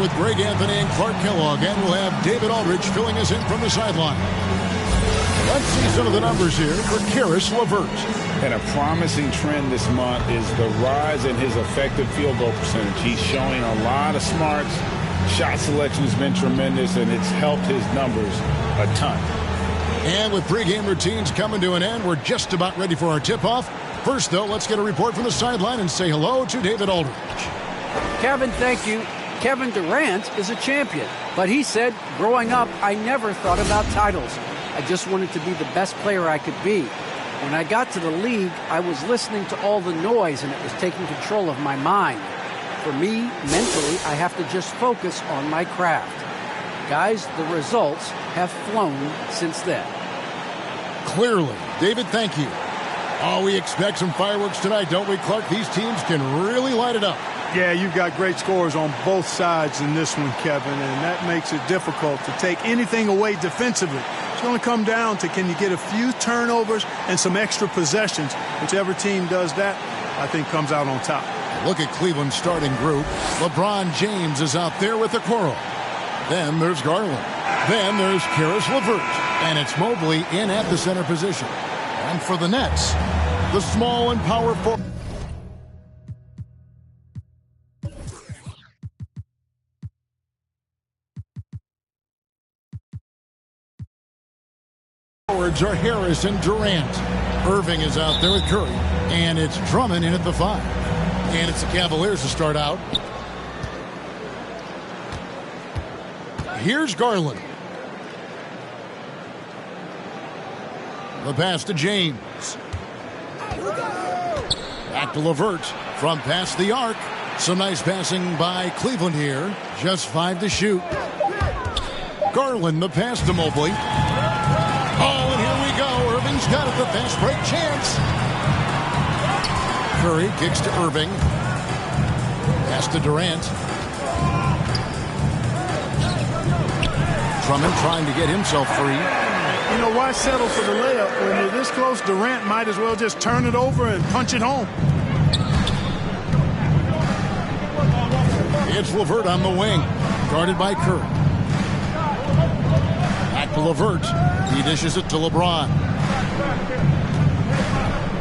with Greg Anthony and Clark Kellogg, and we'll have David Aldridge filling us in from the sideline. Let's see some of the numbers here for Caris LeVert. And a promising trend this month is the rise in his effective field goal percentage. He's showing a lot of smarts. Shot selection has been tremendous, and it's helped his numbers a ton. And with pregame routines coming to an end, we're just about ready for our tip-off. First, though, let's get a report from the sideline and say hello to David Aldridge. Kevin, thank you. Kevin Durant is a champion, but he said, growing up, I never thought about titles. I just wanted to be the best player I could be. When I got to the league, I was listening to all the noise, and it was taking control of my mind. For me, mentally, I have to just focus on my craft. Guys, the results have flown since then. Clearly. David, thank you. Oh, we expect some fireworks tonight, don't we, Clark? These teams can really light it up. Yeah, you've got great scores on both sides in this one, Kevin, and that makes it difficult to take anything away defensively. It's going to come down to, can you get a few turnovers and some extra possessions? Whichever team does that, I think comes out on top. Look at Cleveland's starting group. LeBron James is out there with Okoro. Then there's Garland. Then there's Caris LeVert. And it's Mobley in at the center position. And for the Nets, the small and powerful forwards are Harris and Durant. Irving is out there with Curry. And it's Drummond in at the 5. And it's the Cavaliers to start out. Here's Garland. The pass to James. Back to LeVert from past the arc. Some nice passing by Cleveland here. Just 5 to shoot. Garland, the pass to Mobley. Oh, and here we go. Irving's got it. The fast break chance. Curry kicks to Irving. Pass to Durant. Drummond trying to get himself free. You know, why settle for the layup? When you're this close, Durant might as well just turn it over and punch it home. It's LeVert on the wing, guarded by Curry. Back to LeVert. He dishes it to LeBron.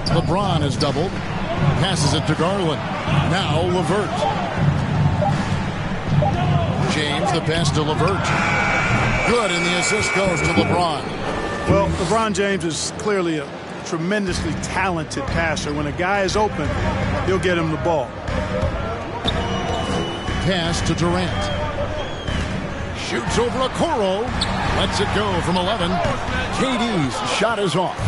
LeBron is doubled. Passes it to Garland. Now LeVert. James, the pass to LeVert. Good, and the assist goes to LeBron. Well, LeBron James is clearly a tremendously talented passer. When a guy is open, he'll get him the ball. Pass to Durant. Shoots over Okoro. Lets it go from 11. KD's shot is off.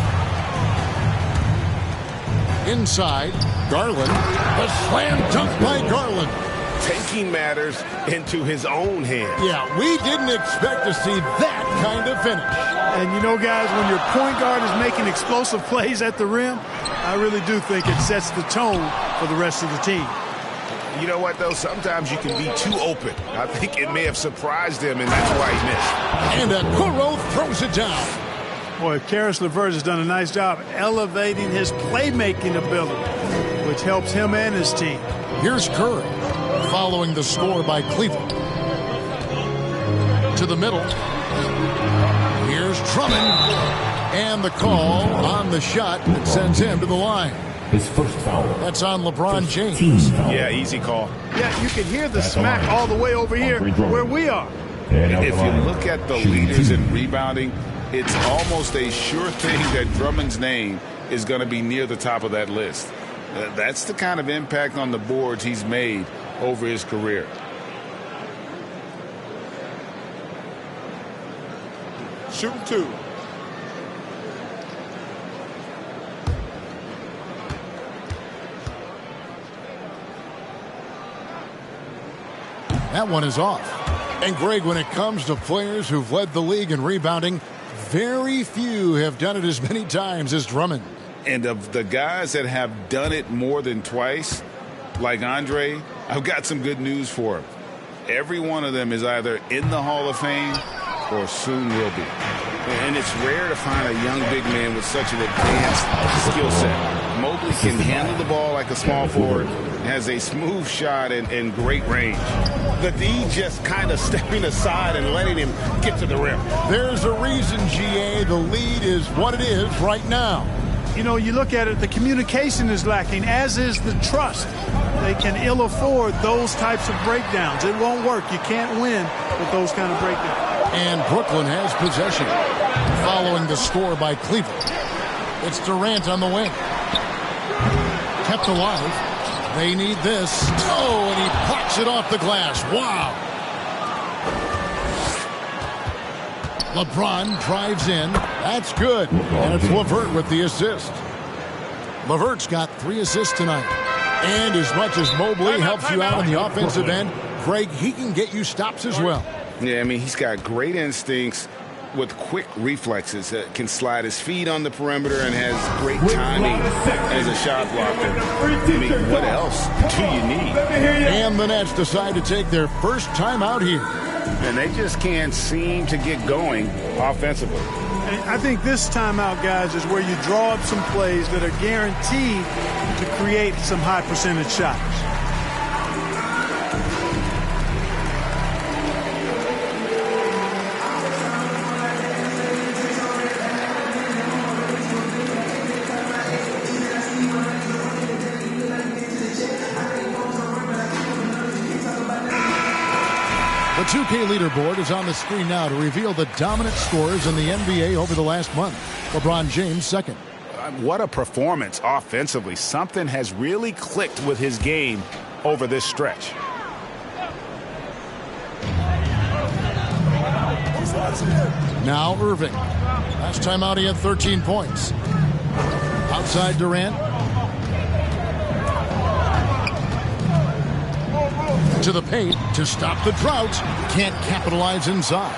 Inside, Garland. The slam dunk by Garland. Taking matters into his own hands. Yeah, we didn't expect to see that kind of finish. And you know, guys, when your point guard is making explosive plays at the rim, I really do think it sets the tone for the rest of the team. You know what, though? Sometimes you can be too open. I think it may have surprised him, and that's why he missed. And Okoro throws it down. Boy, Caris LeVert has done a nice job elevating his playmaking ability, which helps him and his team. Here's Curry, following the score by Cleveland. To the middle. Here's Drummond. And the call on the shot that sends him to the line. His first foul. That's on LeBron James. Yeah, easy call. Yeah, you can hear the smack all the way over here where we are. If you look at the leaders in rebounding, it's almost a sure thing that Drummond's name is going to be near the top of that list. That's the kind of impact on the boards he's made over his career. Shooting 2. That one is off. And Greg, when it comes to players who've led the league in rebounding, very few have done it as many times as Drummond. And of the guys that have done it more than twice, like Andre, I've got some good news for him. Every one of them is either in the Hall of Fame or soon will be. And it's rare to find a young big man with such an advanced skill set. Mobley can handle the ball like a small forward, has a smooth shot and great range. The D just kind of stepping aside and letting him get to the rim. There's a reason, GA, the lead is what it is right now. You know, you look at it, the communication is lacking, as is the trust. They can ill afford those types of breakdowns. It won't work. You can't win with those kind of breakdowns. And Brooklyn has possession. Following the score by Cleveland. It's Durant on the wing. Kept alive. They need this. Oh, and he pops it off the glass. Wow. LeBron drives in. That's good. And it's LeVert with the assist. LeVert's got 3 assists tonight. And as much as Mobley helps you out on the offensive end, Greg, he can get you stops as well. Yeah, I mean, he's got great instincts with quick reflexes. Can slide his feet on the perimeter and has great timing as a shot blocker. I mean, what else do you need? And the Nets decide to take their first time out here. And they just can't seem to get going offensively. And I think this timeout, guys, is where you draw up some plays that are guaranteed to create some high percentage shots. The 2K leaderboard is on the screen now to reveal the dominant scores in the NBA over the last month. LeBron James second. What a performance offensively. Something has really clicked with his game over this stretch. Now Irving. Last time out he had 13 points. Outside Durant. To the paint to stop the drought. Can't capitalize inside.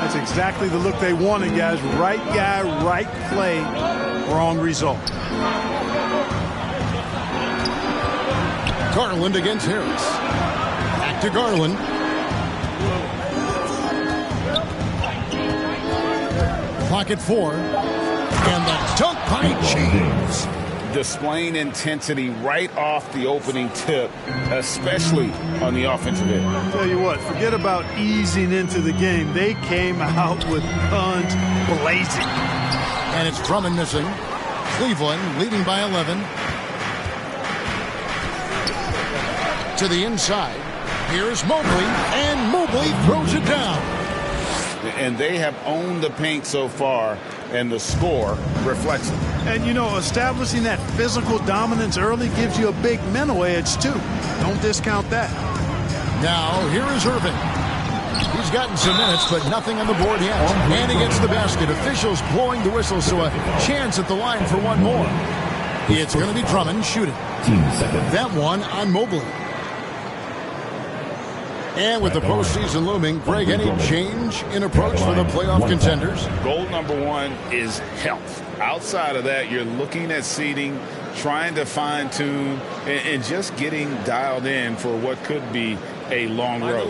That's exactly the look they wanted, guys. Right guy, right play, wrong result. Garland against Harris. Back to Garland. Clock at 4. And the dunk by James. Displaying intensity right off the opening tip, especially on the offensive end. I'll tell you what, forget about easing into the game. They came out with guns blazing. And it's Drummond missing. Cleveland leading by 11. To the inside. Here's Mobley, and Mobley throws it down. And they have owned the paint so far, and the score reflects it. And, you know, establishing that physical dominance early gives you a big mental edge, too. Don't discount that. Now, here is Irving. He's gotten some minutes, but nothing on the board yet. And he gets the basket. Officials blowing the whistle, so a chance at the line for one more. It's going to be Drummond shooting. That one on Mobley. And with the postseason looming, Greg, any change in approach for the playoff contenders? Goal number 1 is health. Outside of that, you're looking at seeding, trying to fine-tune, and just getting dialed in for what could be a long road.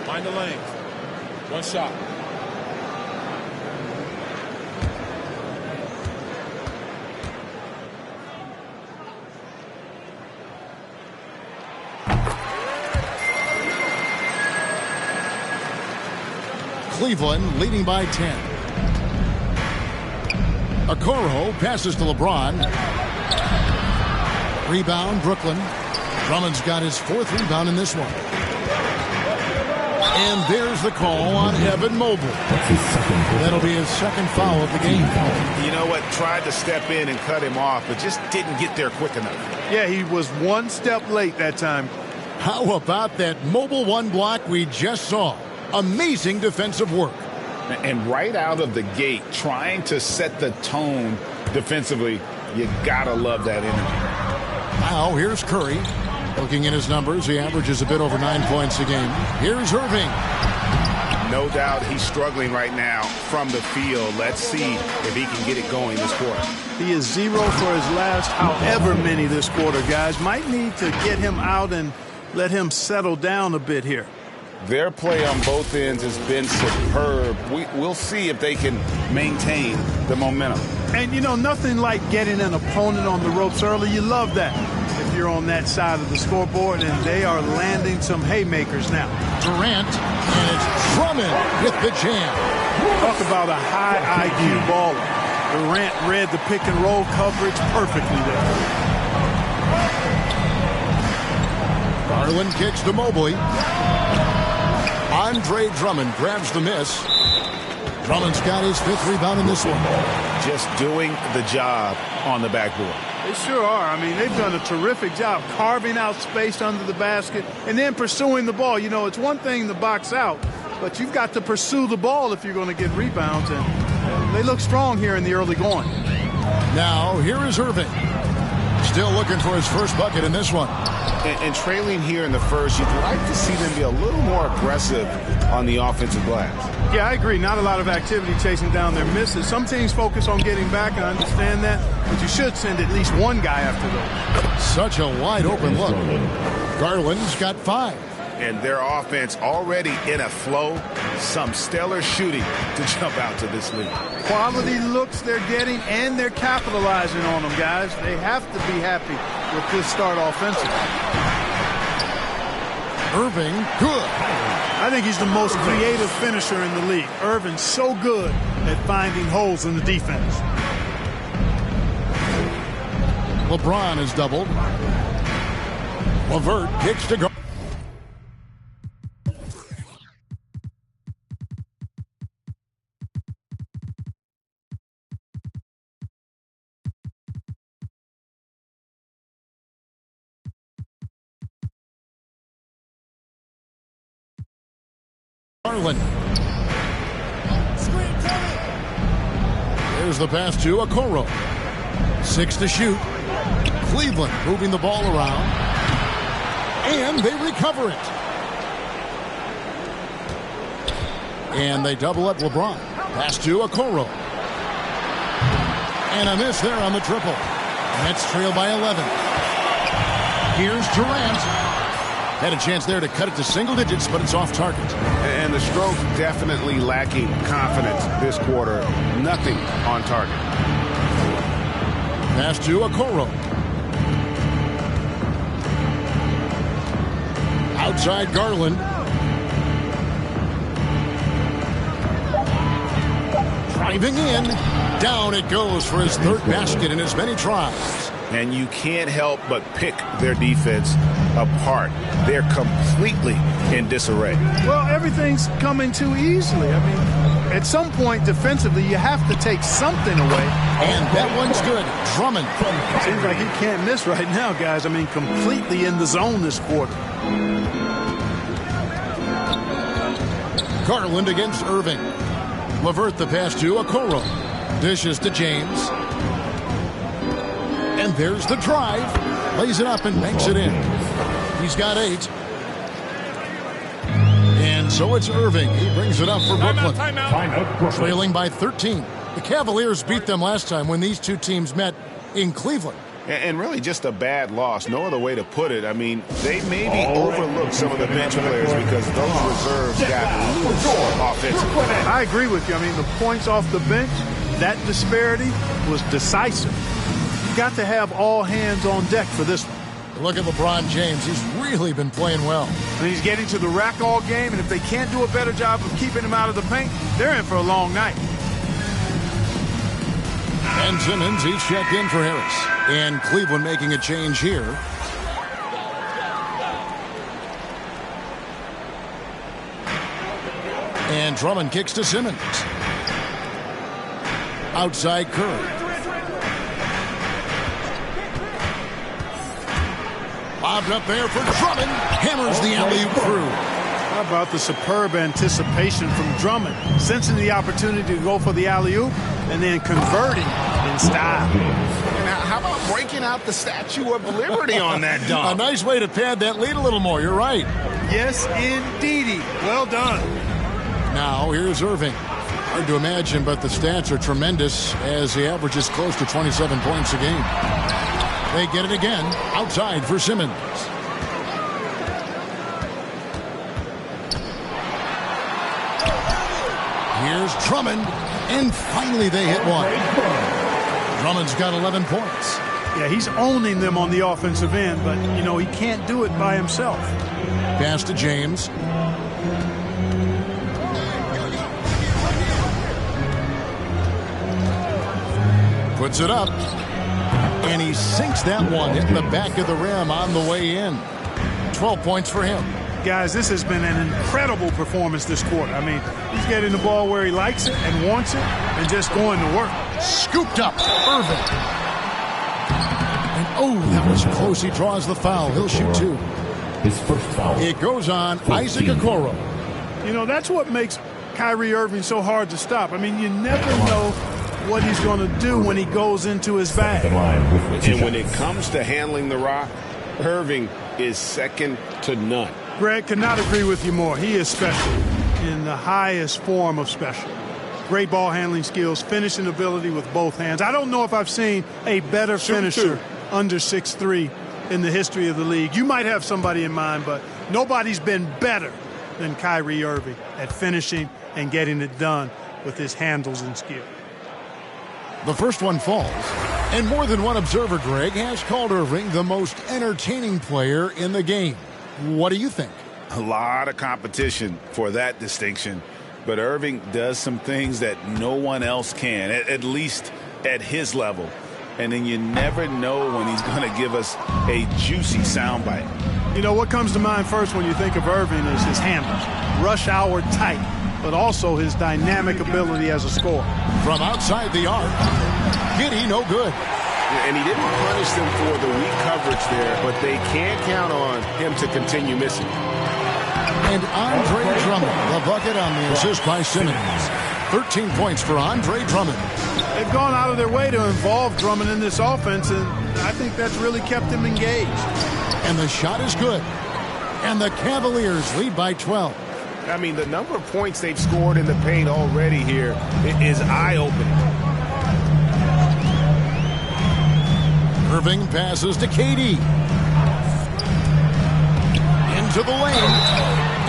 Find the lanes. One shot. Cleveland leading by 10. Okoro passes to LeBron. Rebound, Brooklyn. Drummond's got his 4th rebound in this one. And there's the call on Evan Mobley. That'll be his 2nd foul of the game. You know what? Tried to step in and cut him off, but just didn't get there quick enough. Yeah, he was one step late that time. How about that mobile 1 block we just saw? Amazing defensive work. And right out of the gate, trying to set the tone defensively, you gotta love that energy. Now here's Curry. Looking at his numbers, he averages a bit over 9 points a game. Here's Irving. No doubt he's struggling right now from the field. Let's see if he can get it going this quarter. He is 0 for his last however many this quarter, guys. Might need to get him out and let him settle down a bit here. Their play on both ends has been superb. We'll see if they can maintain the momentum. And, you know, nothing like getting an opponent on the ropes early. You love that if you're on that side of the scoreboard, and they are landing some haymakers now. Durant, and it's Drummond with the jam. Talk about a high IQ baller. Durant read the pick and roll coverage perfectly there. Garland kicks to Mobley. Andre Drummond grabs the miss. Drummond's got his 5th rebound in this one. Just doing the job on the backboard. They sure are. I mean, they've done a terrific job carving out space under the basket and then pursuing the ball. You know, it's one thing to box out, but you've got to pursue the ball if you're going to get rebounds. And they look strong here in the early going. Now, here is Irving. Still looking for his first bucket in this one. And trailing here in the first, you'd like to see them be a little more aggressive on the offensive glass. Yeah, I agree. Not a lot of activity chasing down their misses. Some teams focus on getting back, and I understand that, but you should send at least one guy after those. Such a wide open look. Garland's got 5. And their offense already in a flow. Some stellar shooting to jump out to this lead. Quality looks they're getting, and they're capitalizing on them, guys. They have to be happy with this start offensively. Irving, good. I think he's the most creative finisher in the league. Irving's so good at finding holes in the defense. LeBron is doubled. LeVert kicks to go. Garland. There's the pass to Okoro. 6 to shoot. Cleveland moving the ball around. And they recover it. And they double up LeBron. Pass to Okoro. And a miss there on the triple. Nets trail by 11. Here's Durant. Had a chance there to cut it to single digits, but it's off target. And the stroke definitely lacking confidence this quarter. Nothing on target. Pass to Okoro. Outside Garland. Driving in. Down it goes for his 3rd basket in as many tries. And you can't help but pick their defense apart. They're completely in disarray. Well, everything's coming too easily. I mean, at some point defensively, you have to take something away. And that one's good. Drummond. Seems like he can't miss right now, guys. I mean, completely in the zone this quarter. Garland against Irving. LeVert the pass to Okoro. Dishes to James. And there's the drive. Lays it up and banks it in. He's got 8. And so it's Irving. He brings it up for Brooklyn. Trailing by 13. The Cavaliers beat them last time when these two teams met in Cleveland. And really just a bad loss. No other way to put it. I mean, they maybe overlooked some of the bench players because those reserves got loose offensively. I agree with you. I mean, the points off the bench, that disparity was decisive. You got to have all hands on deck for this one. Look at LeBron James. He's really been playing well. And he's getting to the rack all game, and if they can't do a better job of keeping him out of the paint, they're in for a long night. Ben Simmons, he's checked in for Harris. And Cleveland making a change here. And Drummond kicks to Simmons. Outside Curry. Lobbed up there for Drummond. Hammers the alley-oop through. How about the superb anticipation from Drummond, sensing the opportunity to go for the alley-oop and then converting in style. And how about breaking out the Statue of Liberty on that dunk? A nice way to pad that lead a little more. You're right. Yes, indeedy. Well done. Now, here's Irving. Hard to imagine, but the stats are tremendous as he averages close to 27 points a game. They get it again. Outside for Simmons. Here's Drummond, and finally they hit one. Drummond's got 11 points. Yeah, he's owning them on the offensive end, but, you know, he can't do it by himself. Pass to James. Puts it up. And he sinks that one, hitting the back of the rim on the way in. 12 points for him. Guys, this has been an incredible performance this quarter. I mean, he's getting the ball where he likes it and wants it and just going to work. Scooped up, Irving. And oh, that was close. He draws the foul. He'll shoot two. His first foul. It goes on Isaac Okoro. You know, that's what makes Kyrie Irving so hard to stop. I mean, you never know what he's going to do when he goes into his bag. And when it comes to handling the rock, Irving is second to none. Greg, could not agree with you more. He is special in the highest form of special. Great ball handling skills, finishing ability with both hands. I don't know if I've seen a better finisher under 6'3" in the history of the league. You might have somebody in mind, but nobody's been better than Kyrie Irving at finishing and getting it done with his handles and skill. The first one falls. And more than one observer, Greg, has called Irving the most entertaining player in the game. What do you think? A lot of competition for that distinction. But Irving does some things that no one else can, at least at his level. And then you never know when he's going to give us a juicy soundbite. You know, what comes to mind first when you think of Irving is his handles. Rush hour tight, but also his dynamic ability as a scorer. From outside the arc, Giddey no good. And he didn't punish them for the weak coverage there, but they can't count on him to continue missing. And Andre Drummond, the bucket on the assist by Simmons. 13 points for Andre Drummond. They've gone out of their way to involve Drummond in this offense, and I think that's really kept him engaged. And the shot is good. And the Cavaliers lead by 12. I mean, the number of points they've scored in the paint already here is eye-opening. Irving passes to KD. Into the lane.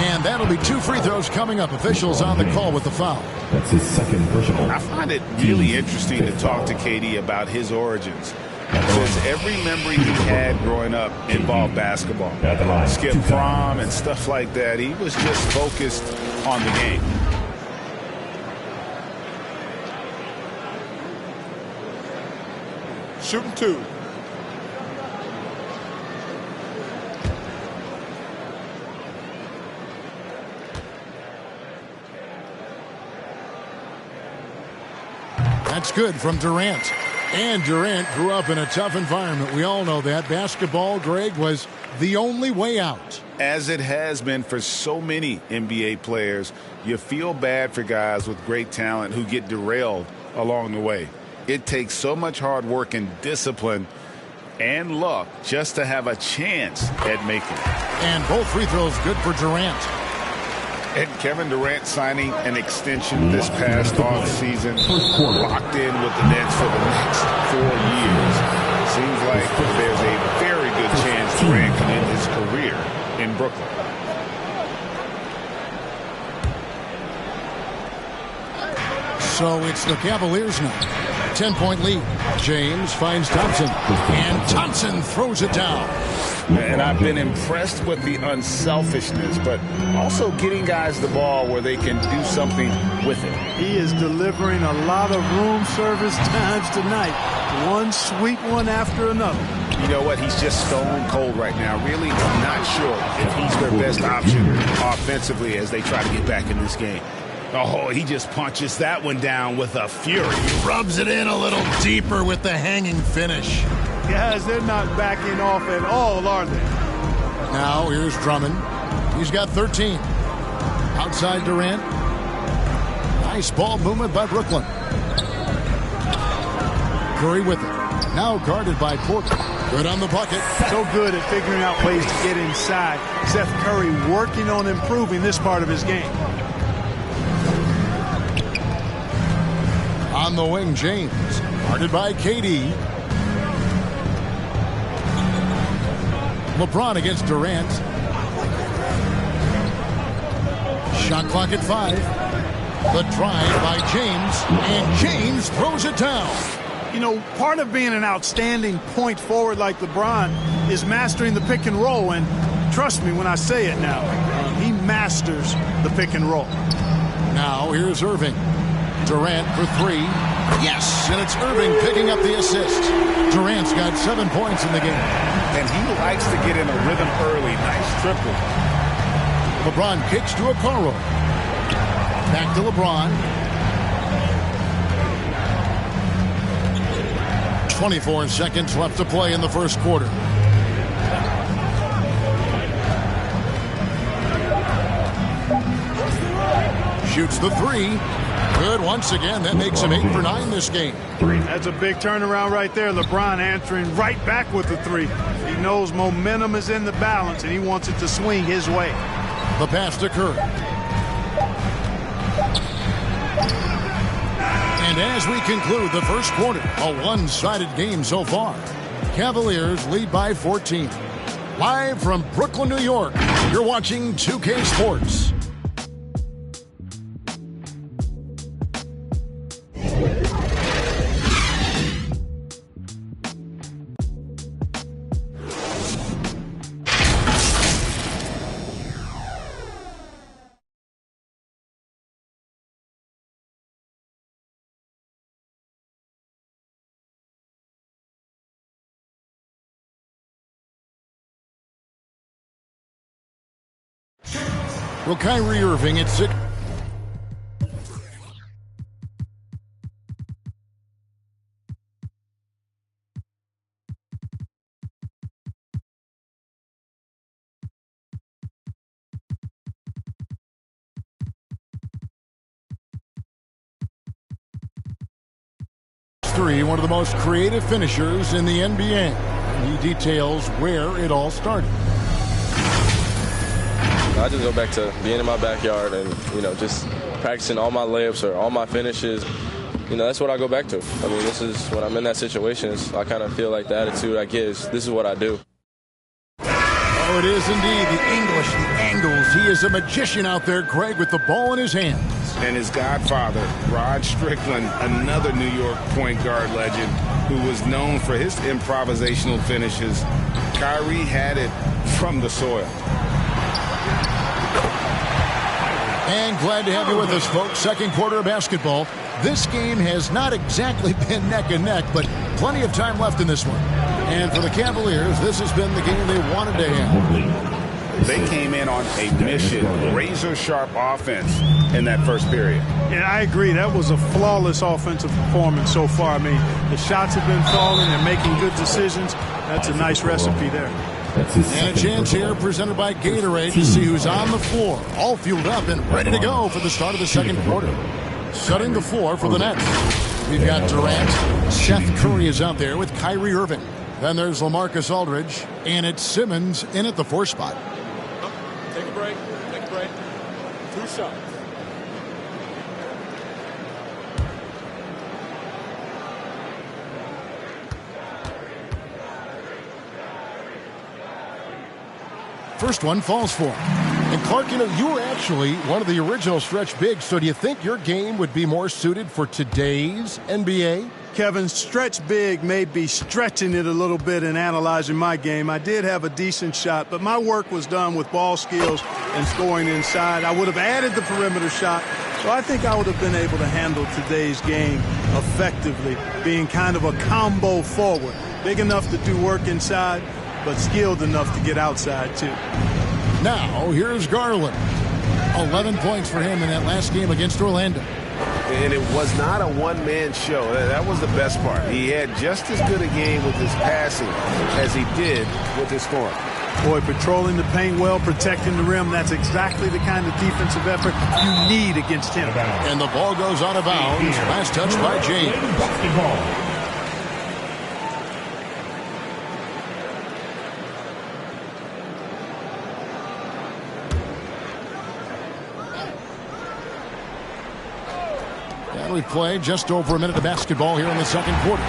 And that'll be 2 free throws coming up. Officials on the call with the foul. That's his second personal. I find it really interesting to talk to KD about his origins. Since every memory he had growing up involved basketball. Skip prom and stuff like that. He was just focused on the game. Shooting two. That's good from Durant. And Durant grew up in a tough environment. We all know that. Basketball, Greg, was the only way out. As it has been for so many NBA players, you feel bad for guys with great talent who get derailed along the way. It takes so much hard work and discipline and luck just to have a chance at making it. And both free throws good for Durant. And Kevin Durant signing an extension this past offseason, locked in with the Nets for the next 4 years. Seems like there's a very good chance Durant can end his career in Brooklyn. So it's the Cavaliers now. 10-point lead. James finds Thompson. And Thompson throws it down. And I've been impressed with the unselfishness, but also getting guys the ball where they can do something with it. He is delivering a lot of room service times tonight. One sweet one after another. You know what? He's just stone cold right now. Really not sure if he's their best option offensively as they try to get back in this game. Oh, he just punches that one down with a fury. Rubs it in a little deeper with the hanging finish. Guys, they're not backing off at all, are they? Now here's Drummond. He's got 13. Outside Durant. Nice ball movement by Brooklyn. Curry with it. Now guarded by Porter. Good on the bucket. So good at figuring out ways to get inside. Seth Curry working on improving this part of his game. On the wing, James. Guarded by KD. LeBron against Durant. Shot clock at 5. The drive by James, and James throws it down. You know, part of being an outstanding point forward like LeBron is mastering the pick and roll. And trust me when I say it now, he masters the pick and roll. Now here's Irving. Durant for three. Yes, and it's Irving picking up the assist. Durant's got 7 points in the game. And he likes to get in a rhythm early. Nice triple. LeBron kicks to Okoro. Back to LeBron. 24 seconds left to play in the first quarter. Shoots the three. Good once again. That makes him 8 for 9 this game. That's a big turnaround right there. LeBron answering right back with the three. He knows momentum is in the balance, and he wants it to swing his way. The pass to Curry. And as we conclude the first quarter, a one-sided game so far. Cavaliers lead by 14. Live from Brooklyn, New York, you're watching 2K Sports. Well, Kyrie Irving at 6. One of the most creative finishers in the NBA. He details where it all started. I just go back to being in my backyard and, just practicing all my layups or all my finishes. That's what I go back to. I mean, this is when I'm in that situation. I kind of feel like the attitude I get is this is what I do. Oh, it is indeed the English, the angles. He is a magician out there, Greg, with the ball in his hands. And his godfather, Rod Strickland, another New York point guard legend who was known for his improvisational finishes. Kyrie had it from the soil. And glad to have you with us, folks. Second quarter of basketball. This game has not exactly been neck and neck, but plenty of time left in this one. And for the Cavaliers, this has been the game they wanted to have. They came in on a mission, razor-sharp offense in that first period. Yeah, I agree. That was a flawless offensive performance so far. I mean, the shots have been falling. They're making good decisions. That's a nice recipe there. And a chance here presented by Gatorade to see who's on the floor. All fueled up and ready to go for the start of the second quarter. Setting the floor for the Nets. We've got Durant. Seth Curry is out there with Kyrie Irving. Then there's LaMarcus Aldridge. And it's Simmons in at the 4 spot. Take a break. Take a break. 2 shots. First one falls for him. And Clark, you were actually one of the original stretch bigs, so do you think your game would be more suited for today's NBA? Kevin, stretch big may be stretching it a little bit in analyzing my game. I did have a decent shot, but my work was done with ball skills and scoring inside. I would have added the perimeter shot, so I think I would have been able to handle today's game effectively, being kind of a combo forward. Big enough to do work inside, but skilled enough to get outside, too. Now, here's Garland. 11 points for him in that last game against Orlando. And it was not a one-man show. That was the best part. He had just as good a game with his passing as he did with his scoring. Boy, patrolling the paint well, protecting the rim, that's exactly the kind of defensive effort you need against him. And the ball goes out of bounds. Last touch by James. We play just over a minute of basketball here in the second quarter.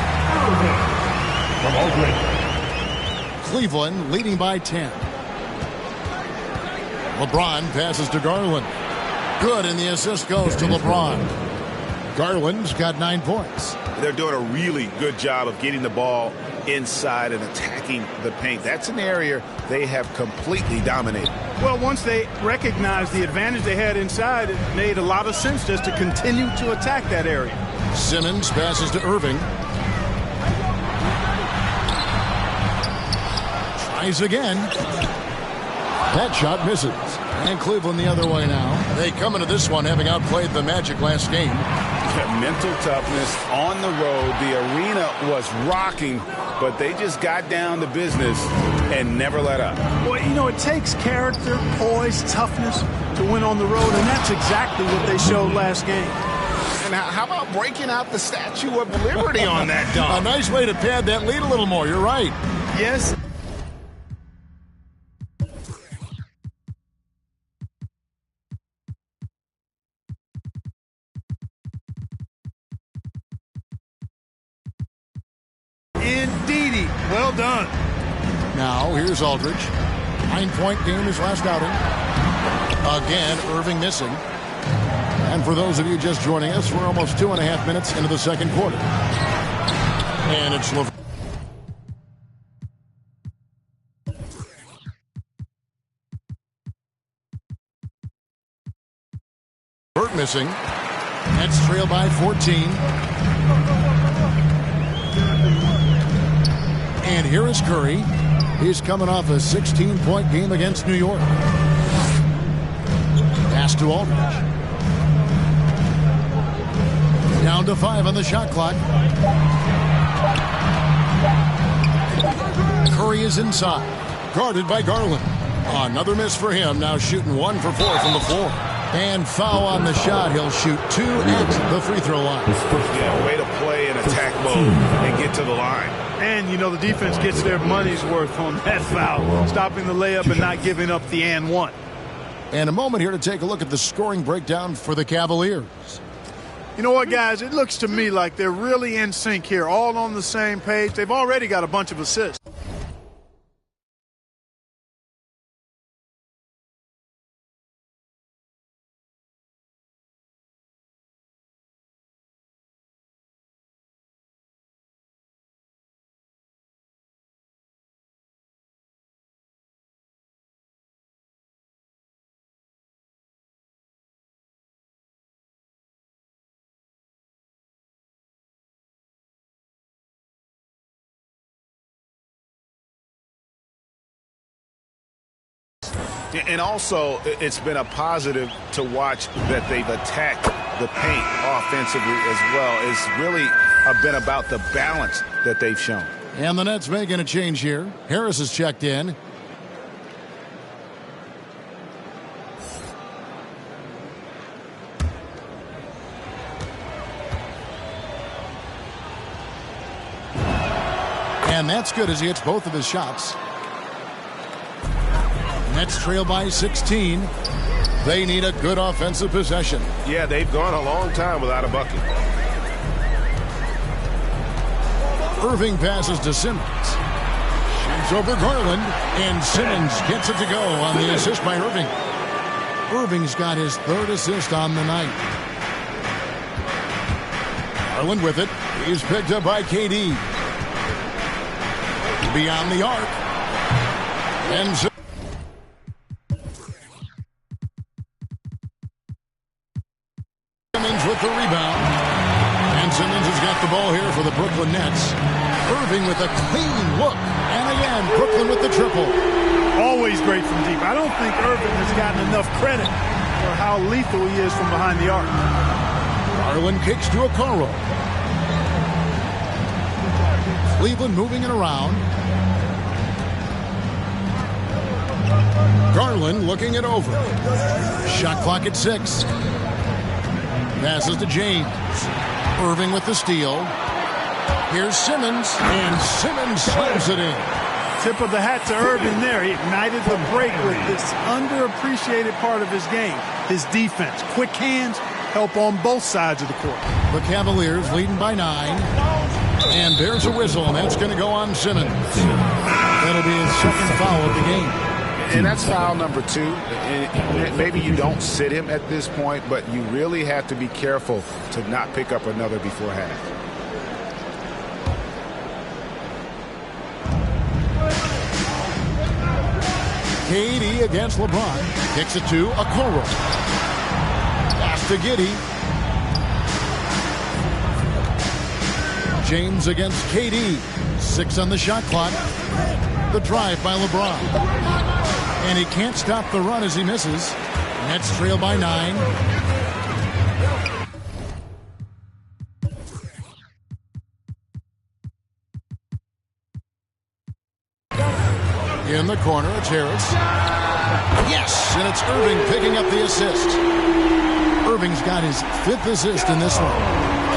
Cleveland leading by 10. LeBron passes to Garland. Good, and the assist goes to LeBron. Garland's got 9 points. They're doing a really good job of getting the ball inside and attacking the paint. That's an area they have completely dominated. Well, once they recognized the advantage they had inside, it made a lot of sense just to continue to attack that area. Simmons passes to Irving. Tries again. That shot misses. And Cleveland the other way now. They come into this one having outplayed the Magic last game. Mental toughness on the road. The arena was rocking, but they just got down to business and never let up. Well, you know, it takes character, poise, toughness to win on the road, and that's exactly what they showed last game. And how about breaking out the Statue of Liberty on that dunk? A nice way to pad that lead a little more. You're right. Yes. Indeedy. Well done. Now, here's Aldridge. 9-point game his last outing. Again, Irving missing. And for those of you just joining us, we're almost 2.5 minutes into the second quarter. And it's LeBron. Burt missing. Nets trail by 14. And here is Curry. He's coming off a 16-point game against New York. Pass to Aldridge. Down to 5 on the shot clock. Curry is inside. Guarded by Garland. Another miss for him. Now shooting 1 for 4 from the floor. And foul on the shot. He'll shoot 2 at the free throw line. Yeah, way to play in attack mode and get to the line. And, you know, the defense gets their money's worth on that foul. Stopping the layup and not giving up the and one. And a moment here to take a look at the scoring breakdown for the Cavaliers. You know what, guys? It looks to me like they're really in sync here, all on the same page. They've already got a bunch of assists. And also, it's been a positive to watch that they've attacked the paint offensively as well. It's really been about the balance that they've shown. And the Nets making a change here. Harris has checked in. And that's good as he hits both of his shots. Nets trail by 16. They need a good offensive possession. Yeah, they've gone a long time without a bucket. Irving passes to Simmons. Shoots over Garland. And Simmons gets it to go on the assist by Irving. Irving's got his 3rd assist on the night. Garland with it. He's picked up by KD. Beyond the arc. And Simmons with the rebound. And Simmons has got the ball here for the Brooklyn Nets. Irving with a clean look. And again, Brooklyn with the triple. Always great from deep. I don't think Irving has gotten enough credit for how lethal he is from behind the arc. Garland kicks to Okoro. Cleveland moving it around. Garland looking it over. Shot clock at 6. Passes to James. Irving with the steal. Here's Simmons. And Simmons slams it in. Tip of the hat to Irving there. He ignited the break with this underappreciated part of his game. His defense. Quick hands. Help on both sides of the court. The Cavaliers leading by 9. And there's a whistle, and that's going to go on Simmons. That'll be his 2nd foul of the game. And that's foul number 2. And maybe you don't sit him at this point, but you really have to be careful to not pick up another before half. KD against LeBron. Kicks it to Okoro. Pass to Giddey. James against KD. 6 on the shot clock. The drive by LeBron. And he can't stop the run as he misses. Nets trail by 9. In the corner, it's Harris. Yes, and it's Irving picking up the assist. Irving's got his 5th assist in this one.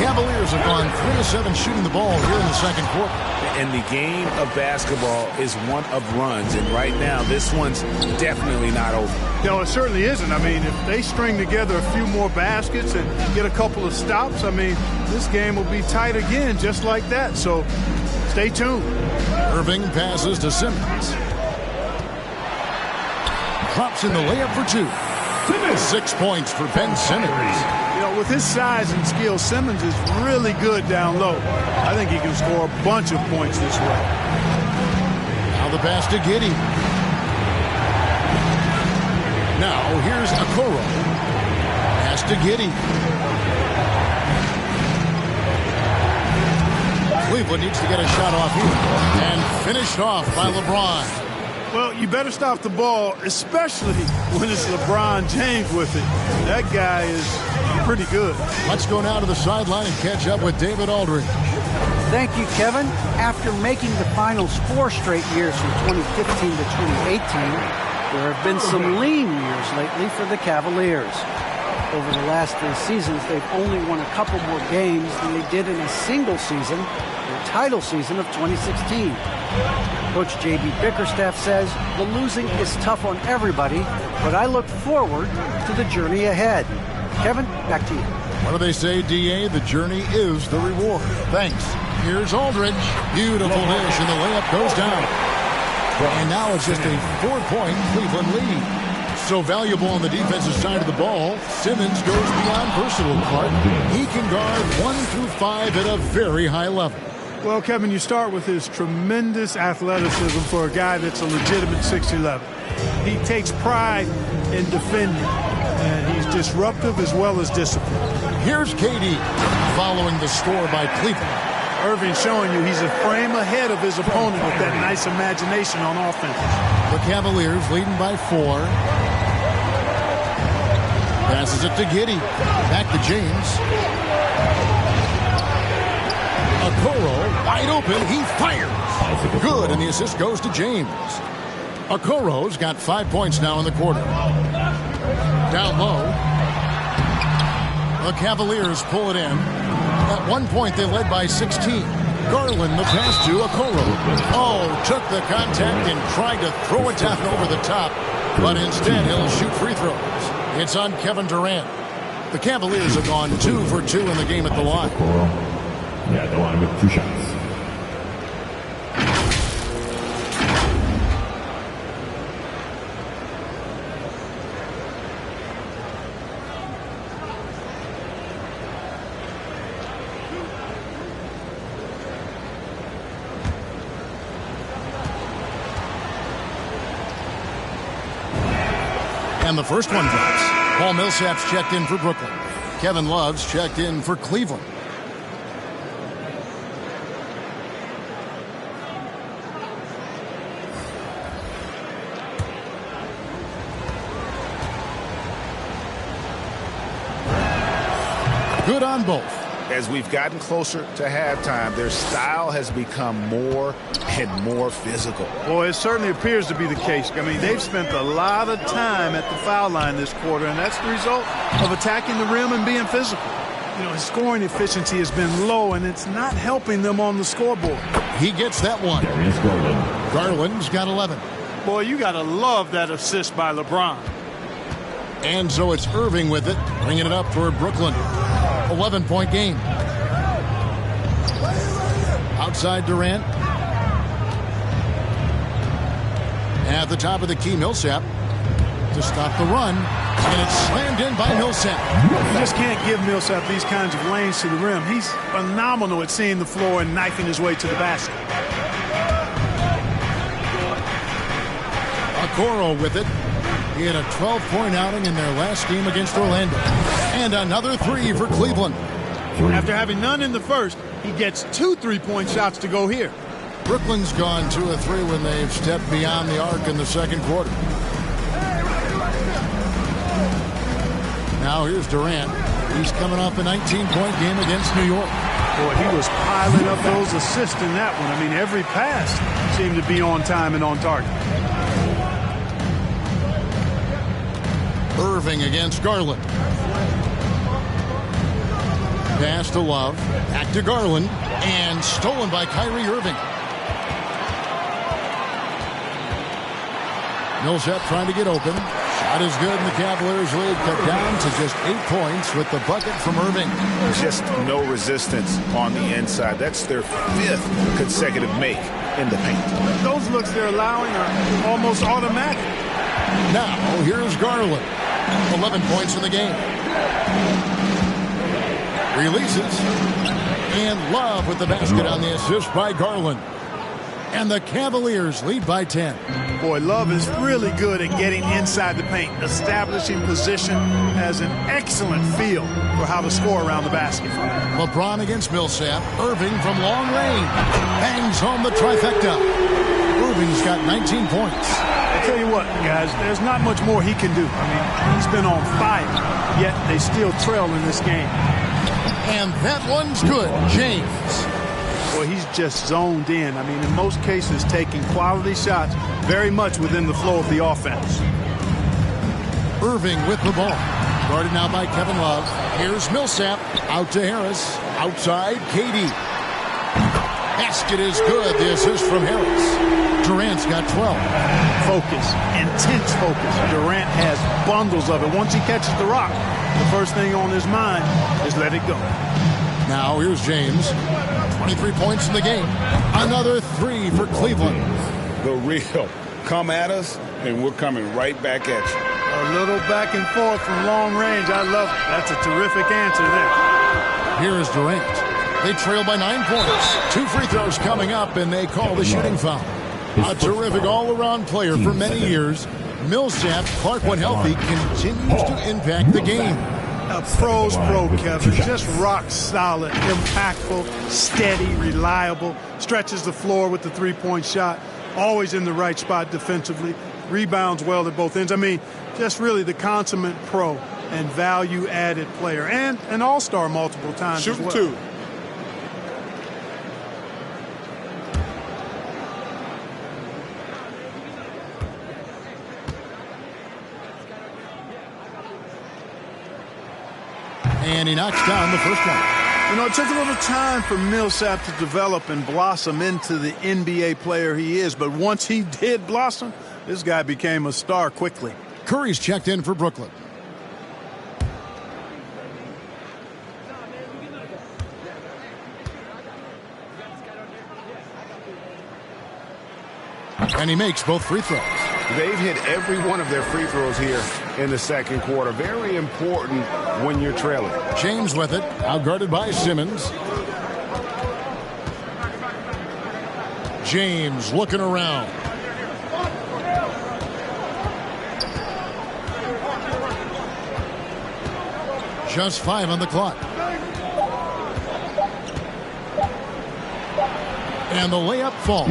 Cavaliers have gone 3 of 7 shooting the ball here in the second quarter. And the game of basketball is one of runs, and right now this one's definitely not over. No, it certainly isn't. I mean, if they string together a few more baskets and get a couple of stops, I mean, this game will be tight again just like that. So stay tuned. Irving passes to Simmons. Drops in the layup for 2. 6 points for Ben Simmons. You know, with his size and skill, Simmons is really good down low. I think he can score a bunch of points this way. Now the pass to Giddey. Now here's Okoro. Pass to Giddey. Cleveland needs to get a shot off here. And finished off by LeBron. Well, you better stop the ball, especially when it's LeBron James with it. That guy is pretty good. Let's go now to the sideline and catch up with David Aldridge. Thank you, Kevin. After making the finals 4 straight years from 2015 to 2018, there have been some lean years lately for the Cavaliers. Over the last 3 seasons, they've only won a couple more games than they did in a single season, their title season of 2016. Coach J.B. Bickerstaff says the losing is tough on everybody, but I look forward to the journey ahead. Kevin, back to you. What do they say, D.A.? The journey is the reward. Thanks. Here's Aldridge. Beautiful dish, and the layup goes down. And now it's just a 4-point Cleveland lead. So valuable on the defensive side of the ball, Simmons goes beyond versatile, Clark. He can guard 1 through 5 at a very high level. Well, Kevin, you start with his tremendous athleticism for a guy that's a legitimate 6'11". He takes pride in defending, and he's disruptive as well as disciplined. Here's KD following the score by Cleveland. Irving showing you he's a frame ahead of his opponent with that nice imagination on offense. The Cavaliers leading by 4. Passes it to Giddey. Back to James. Okoro, wide open, he fires. Good, and the assist goes to James. Okoro's got 5 points now in the quarter. Down low. The Cavaliers pull it in. At one point, they led by 16. Garland, the pass to Okoro. Oh, took the contact and tried to throw it down over the top. But instead, he'll shoot free throws. It's on Kevin Durant. The Cavaliers have gone 2 for 2 in the game at the line. Yeah, the line with 2 shots. And the first one drops. Paul Millsap's checked in for Brooklyn. Kevin Love's checked in for Cleveland. Good on both. As we've gotten closer to halftime, their style has become more and more physical. Boy, it certainly appears to be the case. I mean, they've spent a lot of time at the foul line this quarter, and that's the result of attacking the rim and being physical. You know, his scoring efficiency has been low, and it's not helping them on the scoreboard. He gets that one. Garland's got 11. Boy, you got to love that assist by LeBron. And so it's Irving with it, bringing it up for Brooklyn. 11-point game. Outside Durant. At the top of the key, Millsap to stop the run, and it's slammed in by Millsap. You just can't give Millsap these kinds of lanes to the rim. He's phenomenal at seeing the floor and knifing his way to the basket. Okoro with it. He had a 12-point outing in their last game against Orlando. And another three for Cleveland. After having none in the first, he gets 2 3-point shots to go here. Brooklyn's gone 2 of 3 when they've stepped beyond the arc in the second quarter. Now here's Durant. He's coming off a 19-point game against New York. Boy, he was piling up those assists in that one. I mean, every pass seemed to be on time and on target. Irving against Garland. Pass to Love. Back to Garland. And stolen by Kyrie Irving. Millsap trying to get open. Shot is good, and the Cavaliers lead cut down to just 8 points with the bucket from Irving. Just no resistance on the inside. That's their 5th consecutive make in the paint. Those looks they're allowing are almost automatic. Now, here's Garland. 11 points in the game. Releases. And Love with the basket on the assist by Garland. And the Cavaliers lead by 10. Boy, Love is really good at getting inside the paint, establishing position, has an excellent feel for how to score around the basket. LeBron against Millsap. Irving from long range. Bangs home the trifecta. Irving's got 19 points. I tell you what, guys, there's not much more he can do. I mean, he's been on fire, yet they still trail in this game. And that one's good. James. Boy, he's just zoned in. I mean, in most cases, taking quality shots very much within the flow of the offense. Irving with the ball. Guarded now by Kevin Love. Here's Millsap. Out to Harris. Outside, KD. Basket is good. The assist from Harris. Durant's got 12. Focus. Intense focus. Durant has bundles of it. Once he catches the rock, the first thing on his mind is let it go. Now here's James. 23 points in the game. Another 3 for Cleveland. The real come at us, and we're coming right back at you. A little back and forth from long range. I love it. That's a terrific answer there. Here is Durant. They trail by 9 points. 2 free throws coming up, and they call the shooting foul. A terrific all-around player for many years. Millsap, Clark when healthy, continues to impact the game. A pro's pro, Kevin. Just rock solid, impactful, steady, reliable. Stretches the floor with the three-point shot. Always in the right spot defensively. Rebounds well at both ends. I mean, just really the consummate pro and value-added player. And an all-star multiple times as well. Shoot 2. And he knocks down the first one. You know, it took a little time for Millsap to develop and blossom into the NBA player he is. But once he did blossom, this guy became a star quickly. Curry's checked in for Brooklyn. And he makes both free throws. They've hit every one of their free throws here in the second quarter. Very important when you're trailing. James with it, outguarded by Simmons. James looking around. Just 5 on the clock. And the layup falls.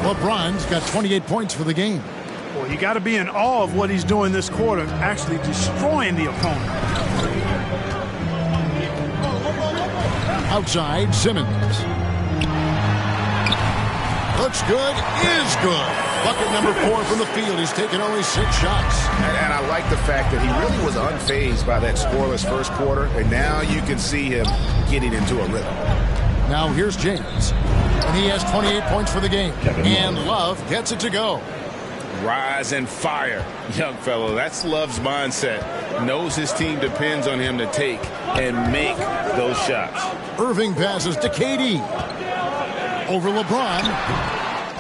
LeBron's got 28 points for the game. Well, you got to be in awe of what he's doing this quarter, actually destroying the opponent. Outside, Simmons. Looks good, is good. Bucket number 4 from the field. He's taken only 6 shots. And I like the fact that he really was unfazed by that scoreless first quarter, and now you can see him getting into a rhythm. Now here's James. And he has 28 points for the game. And Love gets it to go. Rise and fire, young fellow. That's Love's mindset. Knows his team depends on him to take and make those shots. Irving passes to KD. Over LeBron.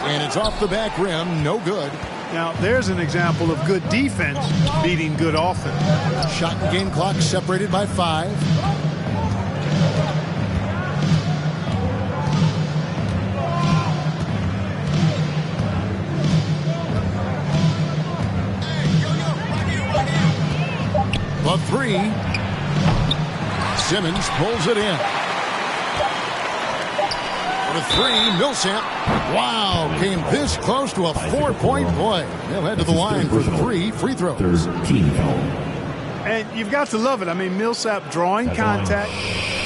And it's off the back rim. No good. Now, there's an example of good defense beating good offense. Shot and game clock separated by 5. The 3. Simmons pulls it in. For the 3, Millsap. Wow, came this close to a 4-point play. He'll head to the line for 3 free throws. 13 foul. And you've got to love it. I mean, Millsap drawing contact,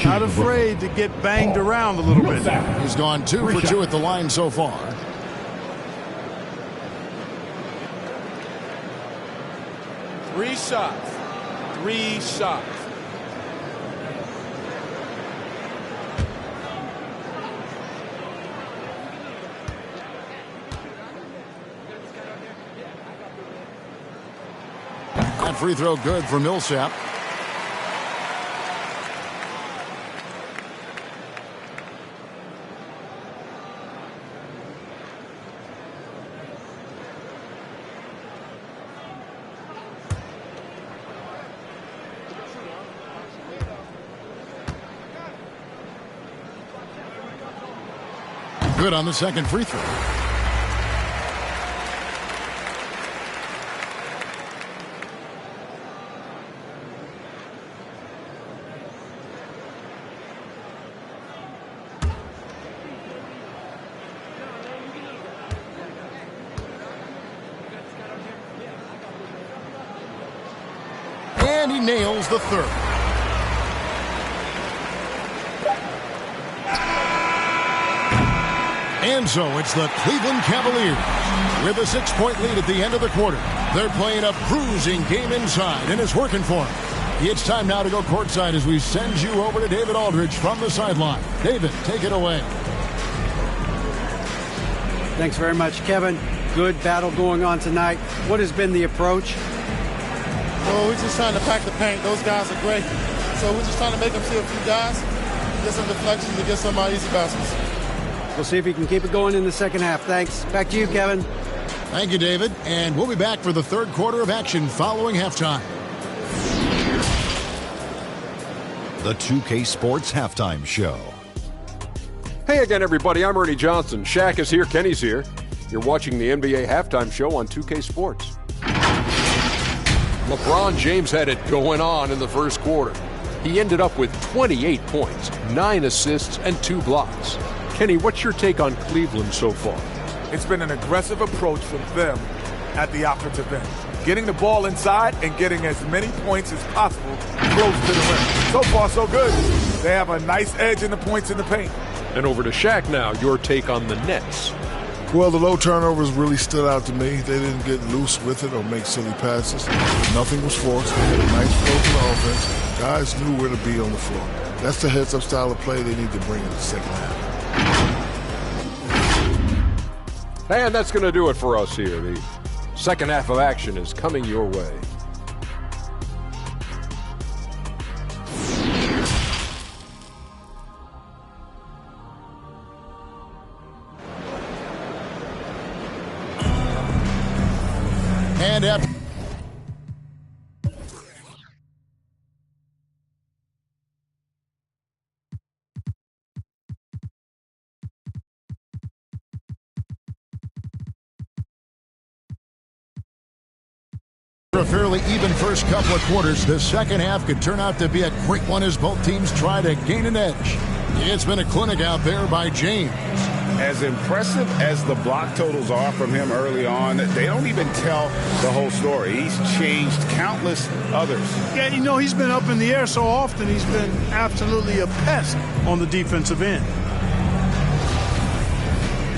not afraid to get banged around a little bit. He's gone 2 for 2 at the line so far. Three shots. 3 shots. That free throw good for Millsap. Good on the second free throw. And he nails the third. And so it's the Cleveland Cavaliers with a 6-point lead at the end of the quarter. They're playing a bruising game inside, and it's working for them. It's time now to go courtside as we send you over to David Aldridge from the sideline. David, take it away. Thanks very much, Kevin. Good battle going on tonight. What has been the approach? Well, we're just trying to pack the paint. Those guys are great. So we're just trying to make them see a few guys, get some deflections, and get some easy baskets. We'll see if he can keep it going in the second half. Thanks. Back to you, Kevin. Thank you, David. And we'll be back for the third quarter of action following halftime. The 2K Sports Halftime Show. Hey again, everybody. I'm Ernie Johnson. Shaq is here. Kenny's here. You're watching the NBA Halftime Show on 2K Sports. LeBron James had it going on in the first quarter. He ended up with 28 points, 9 assists, and 2 blocks. Kenny, what's your take on Cleveland so far? It's been an aggressive approach from them at the offensive end. Getting the ball inside and getting as many points as possible close to the rim. So far, so good. They have a nice edge in the points in the paint. And over to Shaq now, your take on the Nets. Well, the low turnovers really stood out to me. They didn't get loose with it or make silly passes. Nothing was forced. They had a nice flow to the offense. Guys knew where to be on the floor. That's the heads-up style of play they need to bring in the second half. And that's going to do it for us here. The second half of action is coming your way. And after a fairly even first couple of quarters, the second half could turn out to be a quick one as both teams try to gain an edge. It's been a clinic out there by James. As impressive as the block totals are from him early on, they don't even tell the whole story. He's changed countless others. Yeah, you know, he's been up in the air so often, he's been absolutely a pest on the defensive end.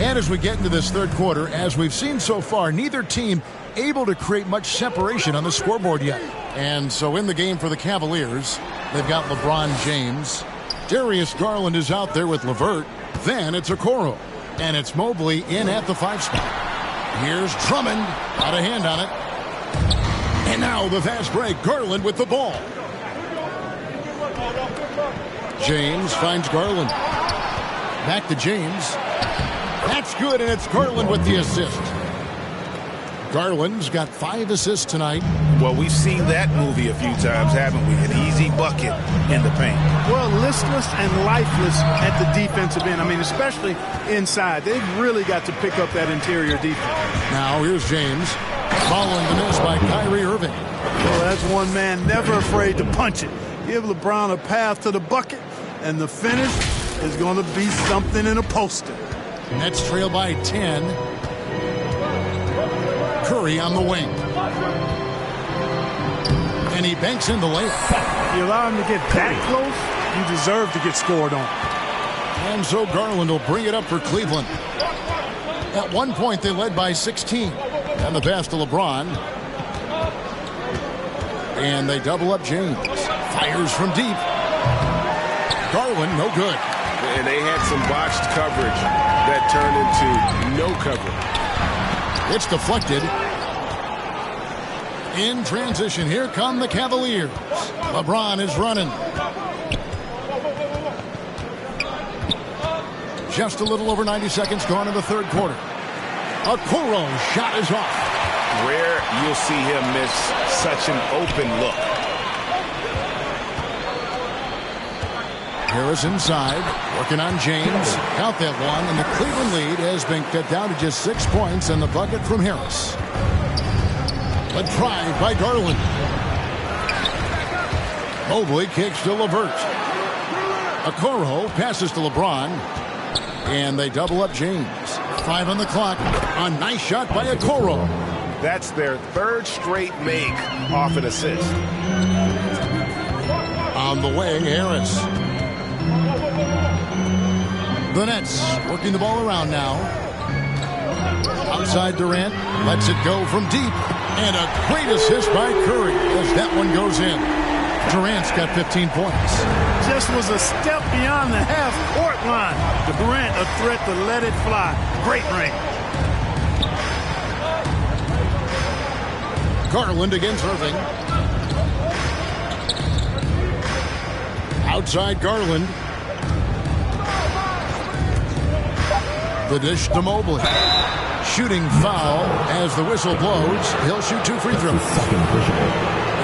And as we get into this third quarter, as we've seen so far, neither team able to create much separation on the scoreboard yet. And so in the game for the Cavaliers, they've got LeBron James. Darius Garland is out there with LeVert. Then it's Okoro. And it's Mobley in at the 5 spot. Here's Drummond. Got a hand on it. And now the fast break. Garland with the ball. James finds Garland. Back to James. That's good, and it's Garland with the assist. Garland's got 5 assists tonight. Well, we've seen that movie a few times, haven't we? An easy bucket in the paint. Well, listless and lifeless at the defensive end. I mean, especially inside. They've really got to pick up that interior defense. Now here's James. Following the miss by Kyrie Irving. Well, that's one man never afraid to punch it. Give LeBron a path to the bucket, and the finish is going to be something in a poster. Nets trail by 10. Curry on the wing. And he banks in the layup. You allow him to get that close, you deserve to get scored on. And so Garland will bring it up for Cleveland. At one point, they led by 16. And the pass to LeBron. And they double up James. Fires from deep. Garland, no good. And they had some botched coverage that turned into no coverage. It's deflected. In transition, here come the Cavaliers. LeBron is running. Just a little over 90 seconds gone in the third quarter. Okoro's shot is off. Rare you'll see him miss such an open look. Harris inside, working on James. Count that one, and the Cleveland lead has been cut down to just 6 points, and the bucket from Harris. A drive by Garland. Mobley kicks to LeVert. Okoro passes to LeBron, and they double up James. 5 on the clock. A nice shot by Okoro. That's their third straight make off an assist. On the way, Harris. The Nets working the ball around now. Outside Durant, lets it go from deep. And a great assist by Curry as that one goes in. Durant's got 15 points. Just was a step beyond the half-court line. Durant a threat to let it fly. Great range. Garland against Irving. Outside Garland. The dish to Mobley. Shooting foul as the whistle blows. He'll shoot 2 free throws.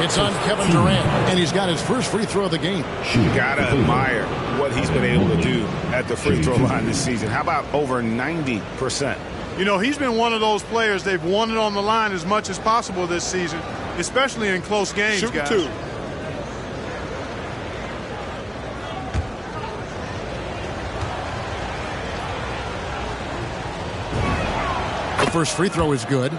It's on Kevin Durant, and he's got his first free throw of the game. You gotta admire what he's been able to do at the free throw line this season. How about over 90%? You know, he's been one of those players they've wanted on the line as much as possible this season, especially in close games, Shooting guys. 2. The first free throw is good.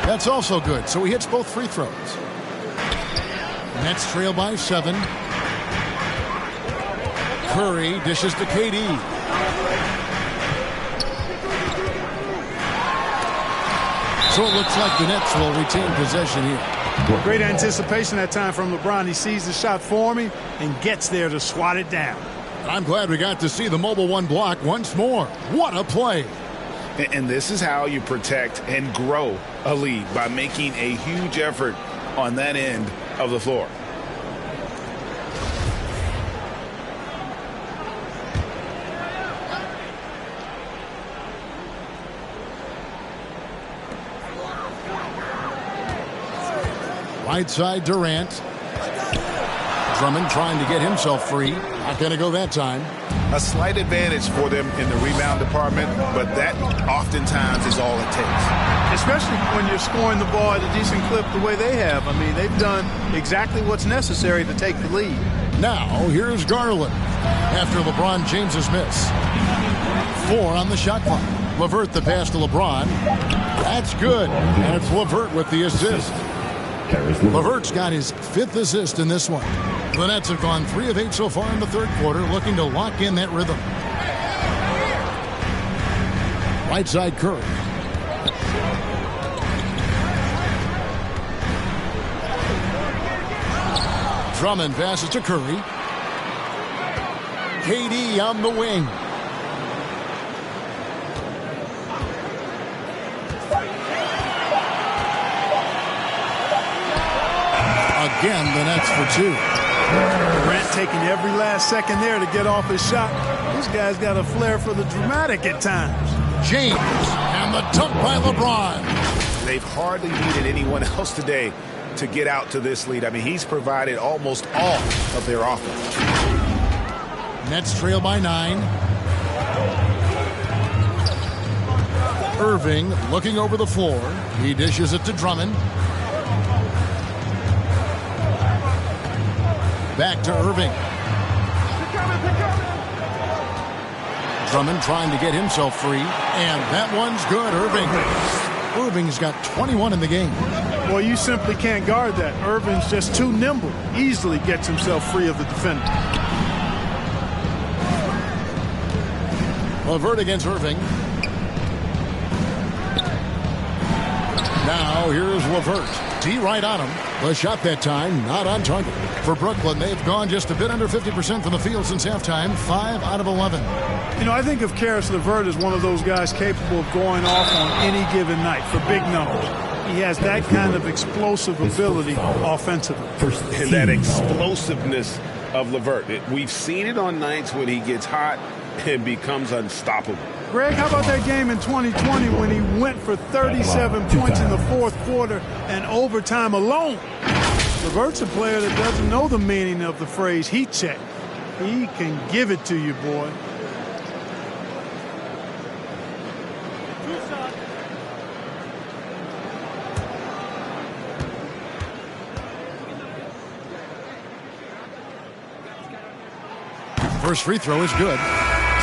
That's also good. So he hits both free throws. Nets trail by 7. Curry dishes to KD. So it looks like the Nets will retain possession here. Great anticipation that time from LeBron. He sees the shot forming and gets there to swat it down. I'm glad we got to see the mobile one block once more. What a play. And this is how you protect and grow a lead, by making a huge effort on that end of the floor. Right side Durant. Drummond trying to get himself free. Not going to go that time. A slight advantage for them in the rebound department, but that oftentimes is all it takes. Especially when you're scoring the ball at a decent clip the way they have. I mean, they've done exactly what's necessary to take the lead. Now, here's Garland after LeBron James's miss. 4 on the shot clock. LeVert the pass to LeBron. That's good. And it's LeVert with the assist. LeVert's got his 5th assist in this one. The Nets have gone 3 of 8 so far in the third quarter, looking to lock in that rhythm. Right side Curry. Drummond passes to Curry. KD on the wing. Again, the Nets for two. Durant taking every last second there to get off his shot. This guy's got a flair for the dramatic at times. James, and the dunk by LeBron. They've hardly needed anyone else today to get out to this lead. I mean, he's provided almost all of their offense. Nets trail by 9. Irving looking over the floor. He dishes it to Drummond. Back to Irving. Drummond trying to get himself free. And that one's good. Irving's got 21 in the game. Well, you simply can't guard that. Irving's just too nimble. Easily gets himself free of the defender. LeVert against Irving. Now here's LeVert. D right on him. The shot that time not on target. For Brooklyn, they've gone just a bit under 50% from the field since halftime. 5 out of 11. You know, I think of Caris LeVert as one of those guys capable of going off on any given night for big numbers. He has that kind of explosive ability offensively. And that explosiveness of LeVert. We've seen it on nights when he gets hot and becomes unstoppable. Greg, how about that game in 2020 when he went for 37 points in the fourth quarter and overtime alone? LeVert's a player that doesn't know the meaning of the phrase heat check. He can give it to you, boy. First free throw is good.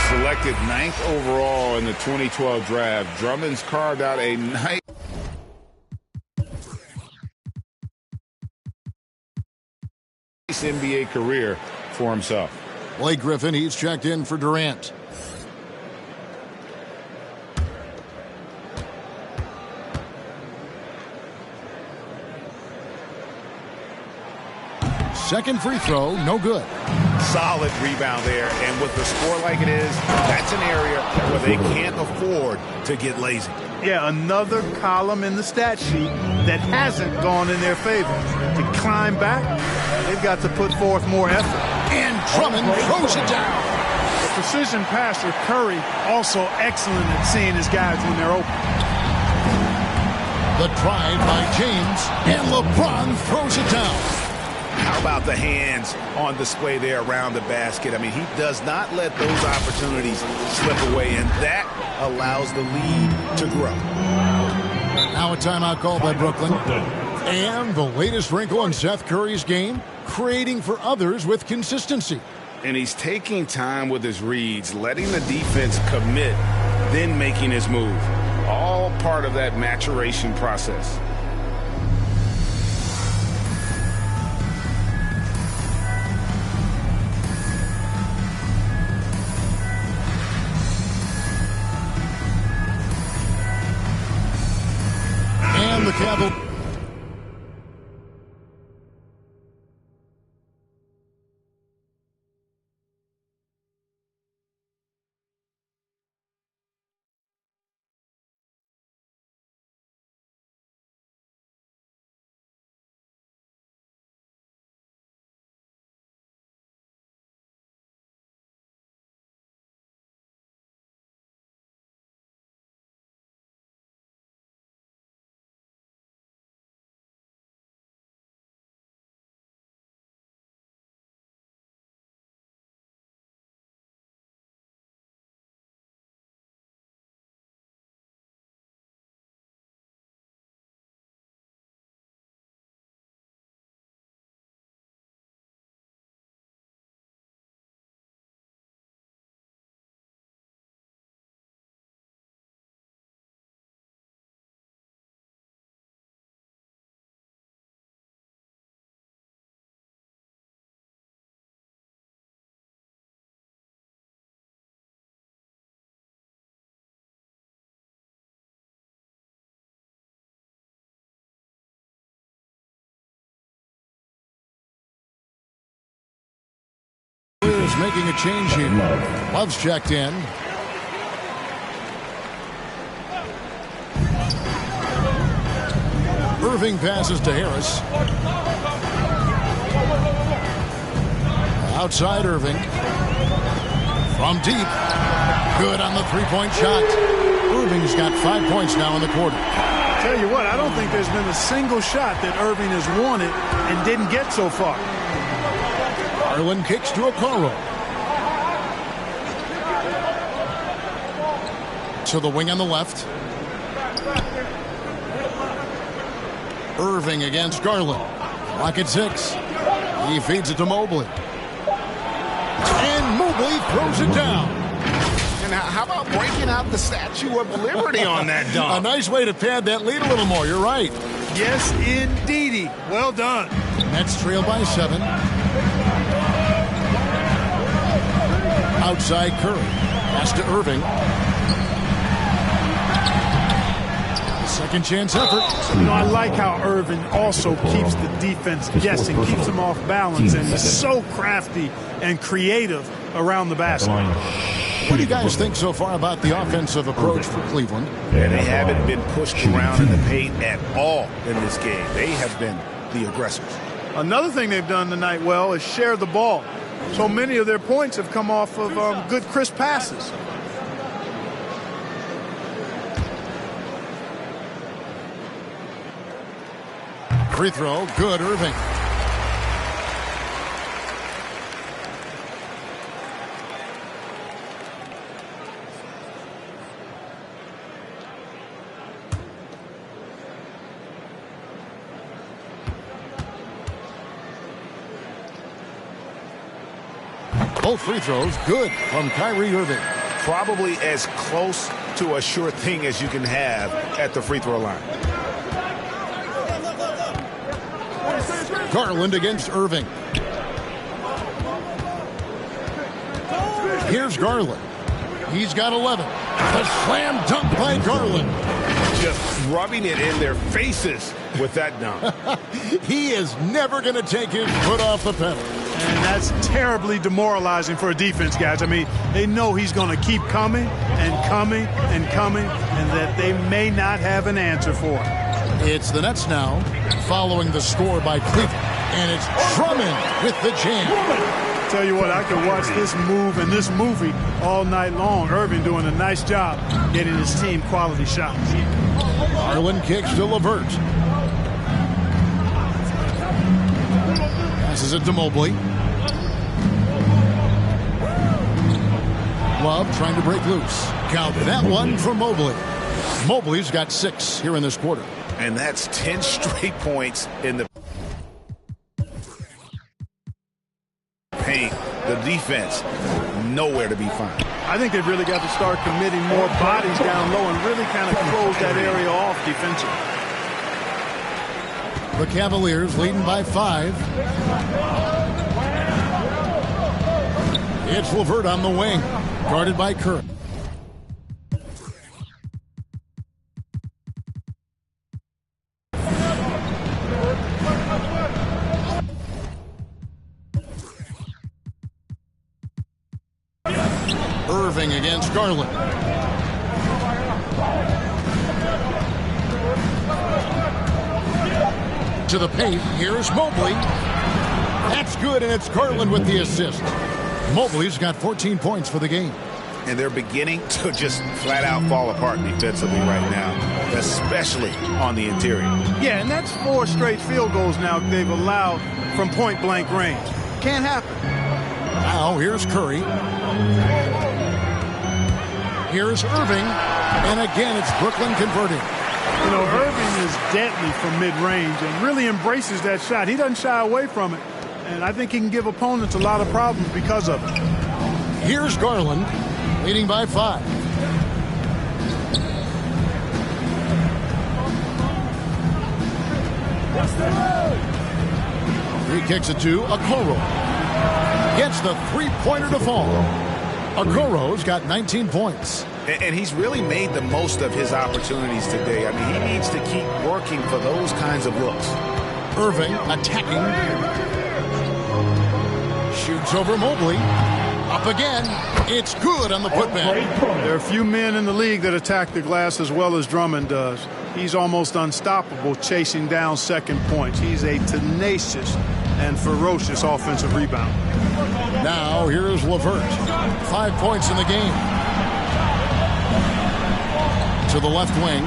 Selected 9th overall in the 2012 draft, Drummond's carved out a nice NBA career for himself. Blake Griffin, he's checked in for Durant. Second free throw, no good. Solid rebound there, and with the score like it is, that's an area where they can't afford to get lazy. Yeah, another column in the stat sheet that hasn't gone in their favor. To climb back, they've got to put forth more effort. And Drummond throws it down. The precision passer, Curry, also excellent at seeing his guys when they're open. The drive by James, and LeBron throws it down. How about the hands on display there around the basket? I mean, he does not let those opportunities slip away, and that allows the lead to grow. Now a timeout called by Brooklyn. And the latest wrinkle in Seth Curry's game, creating for others with consistency. And he's taking time with his reads, letting the defense commit, then making his move. All part of that maturation process. And the Cavaliers. making a change here. Love's checked in. Irving passes to Harris. Outside Irving. From deep. Good on the three-point shot. Irving's got 5 points now in the quarter. Tell you what, I don't think there's been a single shot that Irving has wanted and didn't get so far. Garland kicks to Okoro. To the wing on the left. Irving against Garland. Clock at 6. He feeds it to Mobley. And Mobley throws it down. And how about breaking out the Statue of Liberty on that dunk? A nice way to pad that lead a little more. You're right. Yes, indeedy. Well done. Nets trail by 7. Outside Curry. Pass to Irving. Second chance effort. You know, I like how Irving also keeps the defense guessing, keeps them off balance, and he's so crafty and creative around the basket. What do you guys think so far about the offensive approach for Cleveland? Yeah, they haven't been pushed around in the paint at all in this game. They have been the aggressors. Another thing they've done tonight well is share the ball. So many of their points have come off of good, crisp passes. Free throw, good, Irving. Both free throws, good from Kyrie Irving. Probably as close to a sure thing as you can have at the free throw line. Garland against Irving. Here's Garland. He's got 11. The slam dunk by Garland. Just rubbing it in their faces with that dunk. He is never going to take his foot off the pedal. And that's terribly demoralizing for a defense, guys. I mean, they know he's going to keep coming and coming and coming, and that they may not have an answer for it. It's the Nets now, following the score by Cleveland. And it's Drummond with the jam. Tell you what, I could watch this move and this movie all night long. Irving doing a nice job getting his team quality shots. Garland kicks to LeVert. Passes it to Mobley. Love trying to break loose. Count that one for Mobley. Mobley's got 6 here in this quarter. And that's 10 straight points in the paint. The defense, nowhere to be found. I think they've really got to start committing more bodies down low and really kind of close that area off defensively. The Cavaliers leading by 5. It's LeVert on the wing, guarded by Curry. Irving against Garland. To the paint, here's Mobley. That's good, and it's Garland with the assist. Mobley's got 14 points for the game. And they're beginning to just flat out fall apart defensively right now, especially on the interior. Yeah, and that's 4 straight field goals now they've allowed from point-blank range. Can't happen. Now here's Curry. Here's Irving. And again, it's Brooklyn converting. You know, Irving is deadly from mid-range and really embraces that shot. He doesn't shy away from it. And I think he can give opponents a lot of problems because of it. Here's Garland, leading by 5. He kicks it to Okoro. Gets the three-pointer to fall. Okoro's got 19 points. And he's really made the most of his opportunities today. I mean, he needs to keep working for those kinds of looks. Irving attacking. Shoots over Mobley. Up again. It's good on the putback. There are a few men in the league that attack the glass as well as Drummond does. He's almost unstoppable chasing down second points. He's a tenacious and ferocious offensive rebounder. Now here's LeVert. 5 points in the game. To the left wing.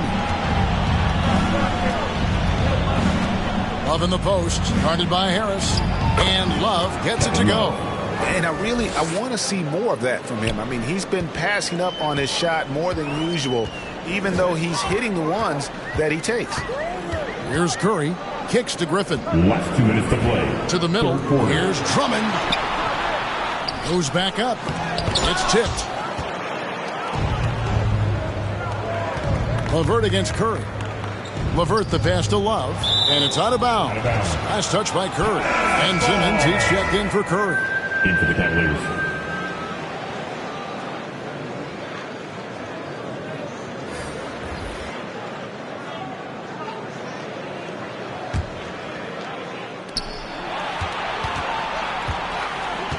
Love in the post, guarded by Harris. And Love gets it to go. And I want to see more of that from him. I mean, he's been passing up on his shot more than usual, even though he's hitting the ones that he takes. Here's Curry. Kicks to Griffin. Last 2 minutes to play. To the middle. Here's Drummond. Goes back up. It's tipped. LeVert against Curry. LeVert the pass to Love. And it's out of bounds. Last touch by Curry. And Simmons, he's checked in for Curry. In for the Cavaliers.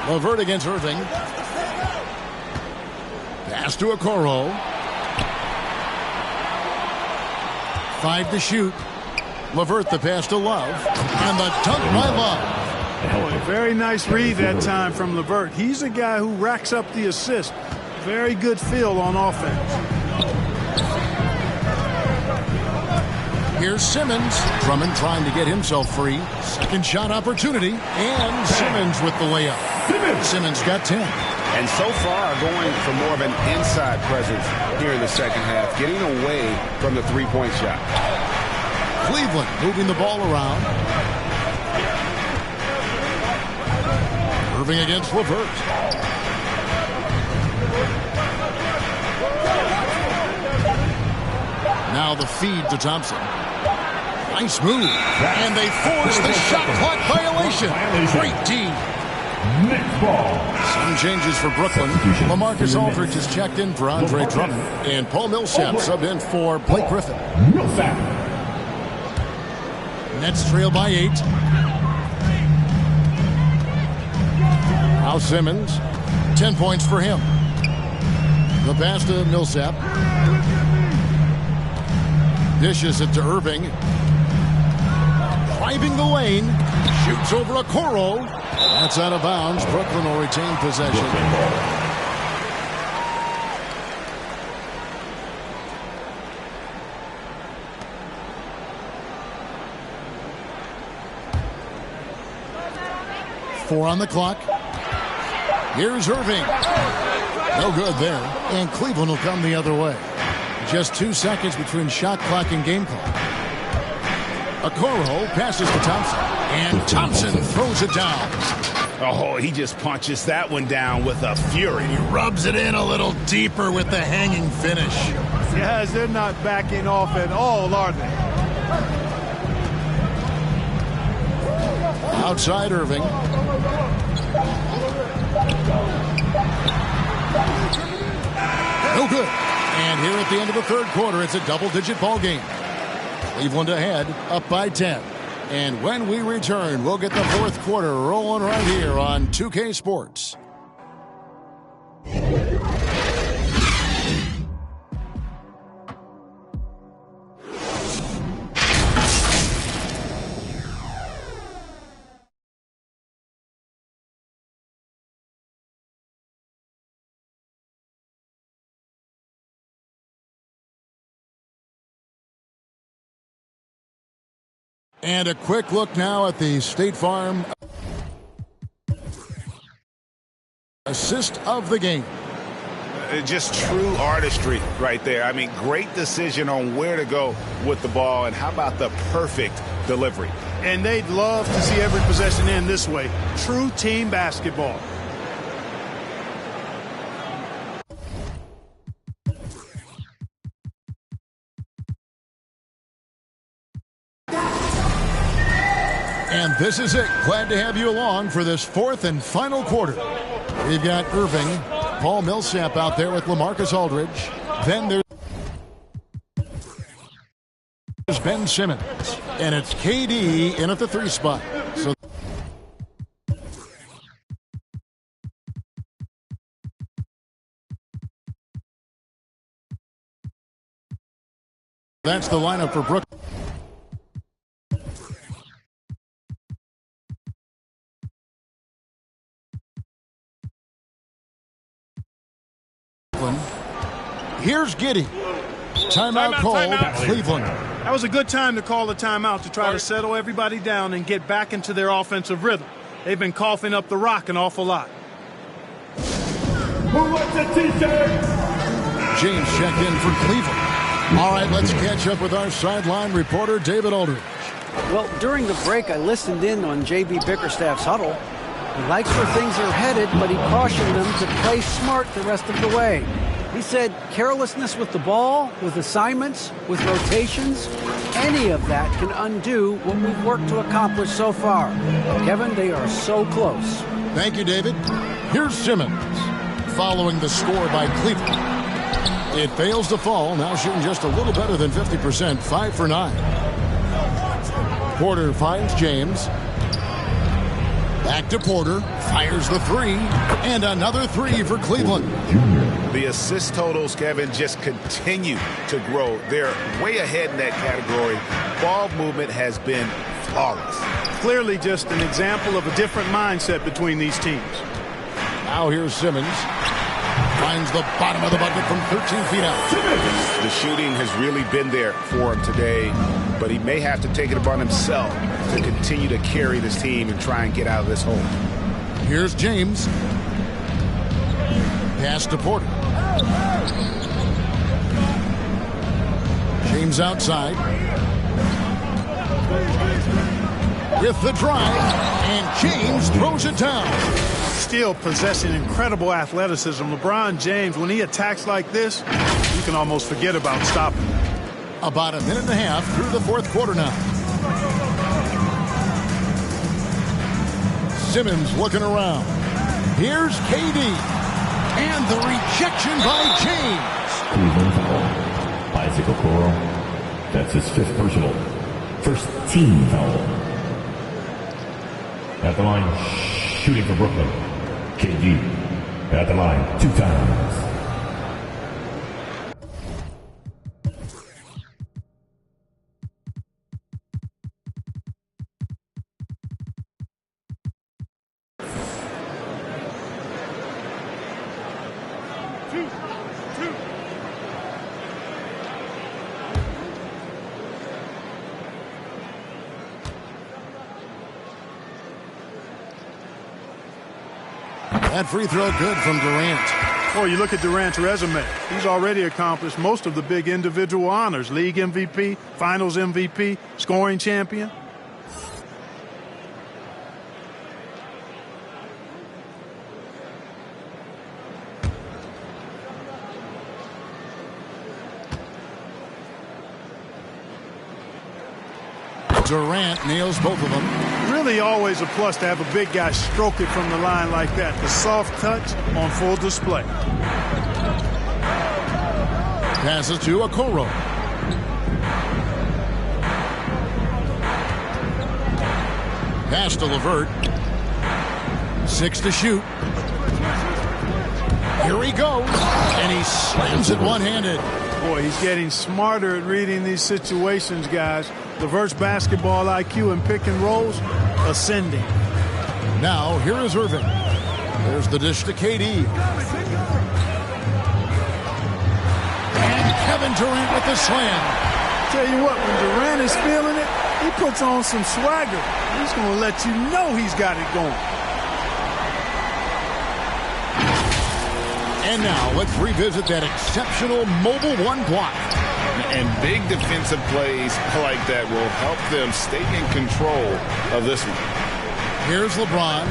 LeVert against Irving. Pass to Okoro. 5 to shoot. LeVert the pass to Love. And the dunk by Love. Boy, very nice read that time from LeVert. He's a guy who racks up the assist. Very good feel on offense. Here's Simmons. Drummond trying to get himself free. Second shot opportunity. And Simmons with the layup. Simmons got 10. And so far going for more of an inside presence here in the second half, getting away from the three-point shot. Cleveland moving the ball around. Irving against LeVert. Now the feed to Thompson. Nice move. And they force the shot clock violation. Great D. Next ball. Some changes for Brooklyn. LaMarcus Aldridge is checked in for Andre Drummond. And Paul Millsap subbed in for Blake Griffin. Millsap. Nets trail by 8. Now Simmons. 10 points for him. The pass to Millsap. Dishes it to Irving. Driving the lane. Shoots over Okoro. That's out of bounds. Brooklyn will retain possession. Four on the clock. Here's Irving. No good there. And Cleveland will come the other way. Just 2 seconds between shot clock and game clock. Okoro passes to Thompson. And Thompson throws it down. Oh, he just punches that one down with a fury. He rubs it in a little deeper with the hanging finish. Guys, they're not backing off at all, are they? Outside Irving. No good. And here at the end of the third quarter, it's a double-digit ball game. Cleveland ahead, up by 10. And when we return, we'll get the fourth quarter rolling right here on 2K Sports. And a quick look now at the State Farm assist of the game. Just true artistry right there. I mean, great decision on where to go with the ball, and how about the perfect delivery? And they'd love to see every possession end this way. True team basketball. And this is it. Glad to have you along for this fourth and final quarter. We've got Irving, Paul Millsap out there with LaMarcus Aldridge. Then there's Ben Simmons. And it's KD in at the 3 spot. So That's the lineup for Brooklyn. Here's Giddey. Timeout called, Cleveland. That was a good time to call the timeout to try to settle everybody down and get back into their offensive rhythm. They've been coughing up the rock an awful lot. Who wants a t-shirt? James checked in for Cleveland. All right, let's catch up with our sideline reporter, David Aldridge. Well, during the break, I listened in on J.B. Bickerstaff's huddle. He likes where things are headed, but he cautioned them to play smart the rest of the way. He said carelessness with the ball, with assignments, with rotations, any of that can undo what we've worked to accomplish so far. Kevin, they are so close. Thank you, David. Here's Simmons. Following the score by Cleveland. It fails to fall, now shooting just a little better than 50%, 5 for 9. Porter finds James. Back to Porter, fires the three, and another three for Cleveland. The assist totals, Kevin, just continue to grow. They're way ahead in that category. Ball movement has been flawless. Clearly just an example of a different mindset between these teams. Now here's Simmons. Finds the bottom of the bucket from 13 feet out. The shooting has really been there for him today, but he may have to take it upon himself to continue to carry this team and try and get out of this hole. Here's James. Pass to Porter. James outside. With the drive, and James throws it down. Still possessing incredible athleticism. LeBron James, when he attacks like this, you can almost forget about stopping him. About a minute and a half through the fourth quarter now. Simmons looking around. Here's KD. And the rejection by James. Cleveland foul. Isaac Okoro. That's his 5th personal. First team foul. At the line, shooting for Brooklyn. KD at the line 2 times. That free throw good from Durant. Boy, you look at Durant's resume. He's already accomplished most of the big individual honors. League MVP, Finals MVP, scoring champion. Durant nails both of them. Really always a plus to have a big guy stroke it from the line like that. The soft touch on full display. Passes to Okoro. Pass to LeVert. 6 to shoot. Here he goes. And he slams it one-handed. Boy, he's getting smarter at reading these situations, guys. LeVert's basketball IQ and pick and rolls ascending. Now, here is Irving. There's the dish to KD. And Kevin Durant with the slam. Tell you what, when Durant is feeling it, he puts on some swagger. He's going to let you know he's got it going. And now, let's revisit that exceptional Mobile 1 block. And big defensive plays like that will help them stay in control of this one. Here's LeBron.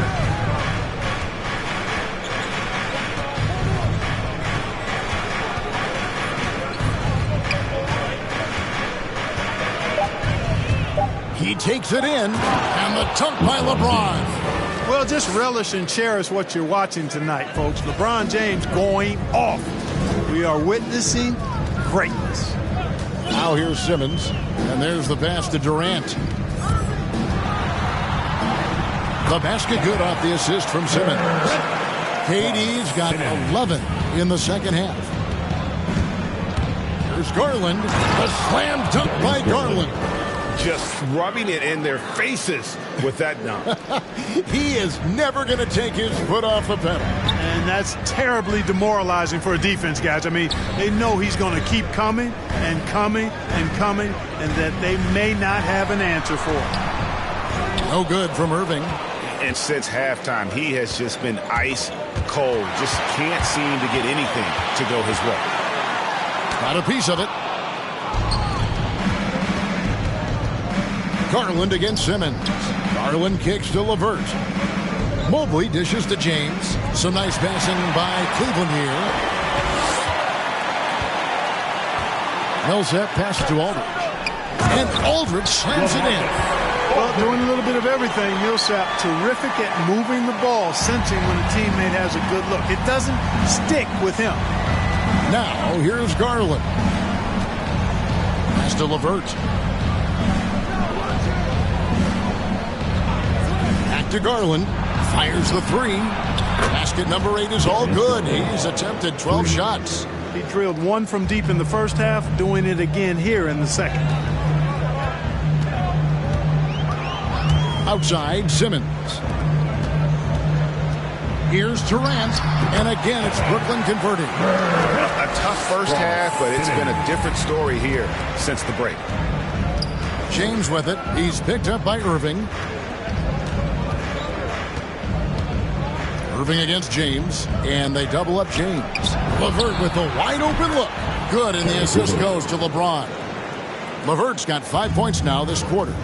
He takes it in, and the dunk by LeBron. Well, just relish and cherish what you're watching tonight, folks. LeBron James going off. We are witnessing greatness. Now here's Simmons, and there's the pass to Durant. The basket good off the assist from Simmons. KD's got 11 in the second half. here's Garland. A slam dunk by Garland. Just rubbing it in their faces with that dunk. He is never going to take his foot off the pedal. And that's terribly demoralizing for a defense, guys. I mean, they know he's going to keep coming and coming and coming, and that they may not have an answer for it. No good from Irving. And since halftime, he has just been ice cold. Just can't seem to get anything to go his way. Got a piece of it. Garland against Simmons. Garland kicks to LeVert. Mobley dishes to James. Some nice passing by Cleveland here. Millsap passes to Aldridge. And Aldridge slams it in. Well, doing a little bit of everything. Millsap terrific at moving the ball, sensing when a teammate has a good look. It doesn't stick with him. Now, here's Garland. Pass to LeVert. Back to Garland. Fires the three. Basket number 8 is all good. He's attempted 12 shots. He drilled one from deep in the first half, doing it again here in the second. Outside, Simmons. Here's Durant. And again, it's Brooklyn converting. A tough first half, but it's been a different story here since the break. James with it. He's picked up by Irving. Irving against James, and they double up James. LeVert with the wide open look. Good, and the assist goes to LeBron. LeVert's got 5 points now this quarter.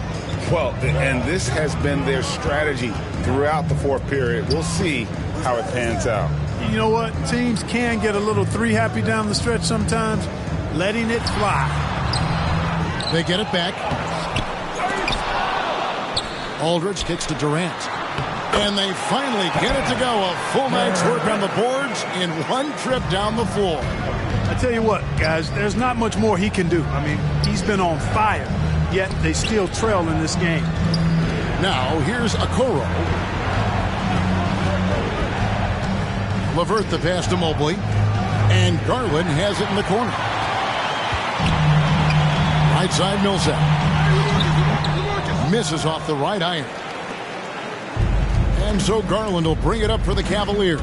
Well, and this has been their strategy throughout the fourth period. We'll see how it pans out. You know what? Teams can get a little three happy down the stretch sometimes, letting it fly. They get it back. Aldridge kicks to Durant. And they finally get it to go. A full night's work on the boards in one trip down the floor. I tell you what, guys, there's not much more he can do. I mean, he's been on fire, yet they still trail in this game. Now, here's Okoro. LeVert the pass to Mobley. And Garland has it in the corner. Right side, Millsap. Misses off the right iron. And so Garland will bring it up for the Cavaliers.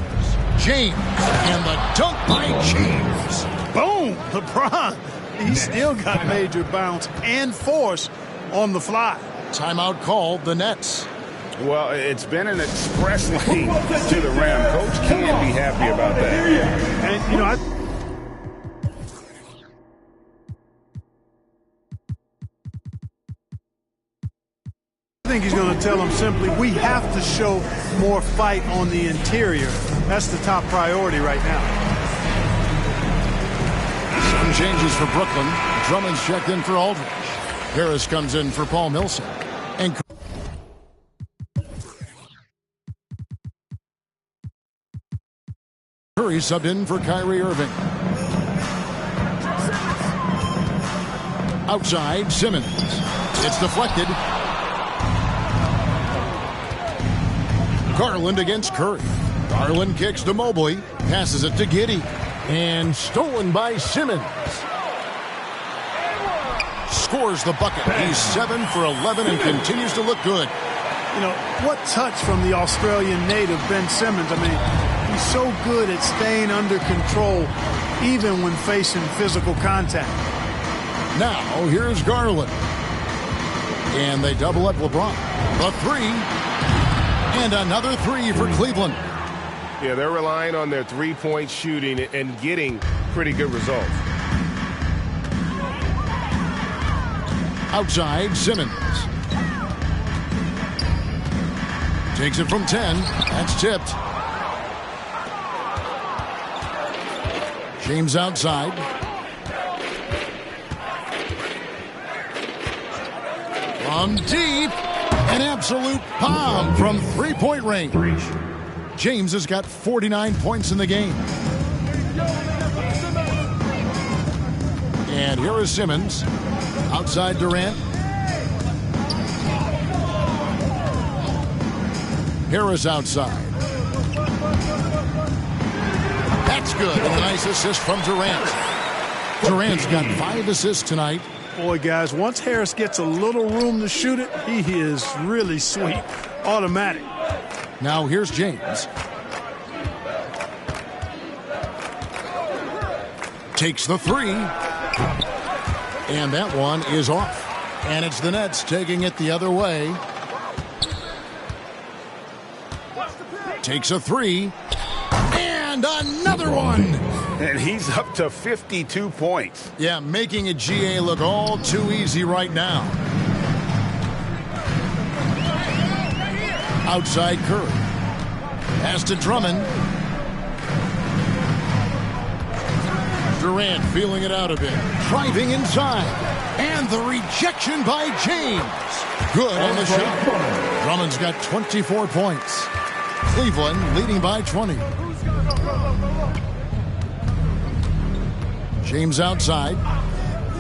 James, and the dunk by James. Boom! LeBron. He still got major bounce and force on the fly. Timeout called, the Nets. Well, it's been an express lane to the rim. Coach can't be happy about that. And, you know, I think he's going to tell them simply, we have to show more fight on the interior. That's the top priority right now. Some changes for Brooklyn. Drummond's checked in for Aldridge. Harris comes in for Paul Millsap. And Curry subbed in for Kyrie Irving. Outside, Simmons. It's deflected. Garland against Curry. Garland kicks to Mobley. Passes it to Giddey. And stolen by Simmons. Scores the bucket. He's 7 for 11 and continues to look good. You know, what touch from the Australian native, Ben Simmons. I mean, he's so good at staying under control, even when facing physical contact. Now, here's Garland. And they double up LeBron. The three. And another three for Cleveland. Yeah, they're relying on their three-point shooting and getting pretty good results. Outside, Simmons. Takes it from 10. That's tipped. James outside. From deep. An absolute bomb from three-point range. James has got 49 points in the game. And here is Simmons. Outside Durant. Harris outside. That's good. And a nice assist from Durant. Durant's got 5 assists tonight. Boy, guys, once Harris gets a little room to shoot it, he is really sweet. Automatic. Now here's James. Takes the 3. And that one is off. And it's the Nets taking it the other way. Takes a 3. And another one. And he's up to 52 points. Yeah, making a GA look all too easy right now. Outside Curry. Pass to Drummond. Durant feeling it out a bit. Driving inside. And the rejection by James. Good on the shot. Drummond's got 24 points. Cleveland leading by 20. James outside.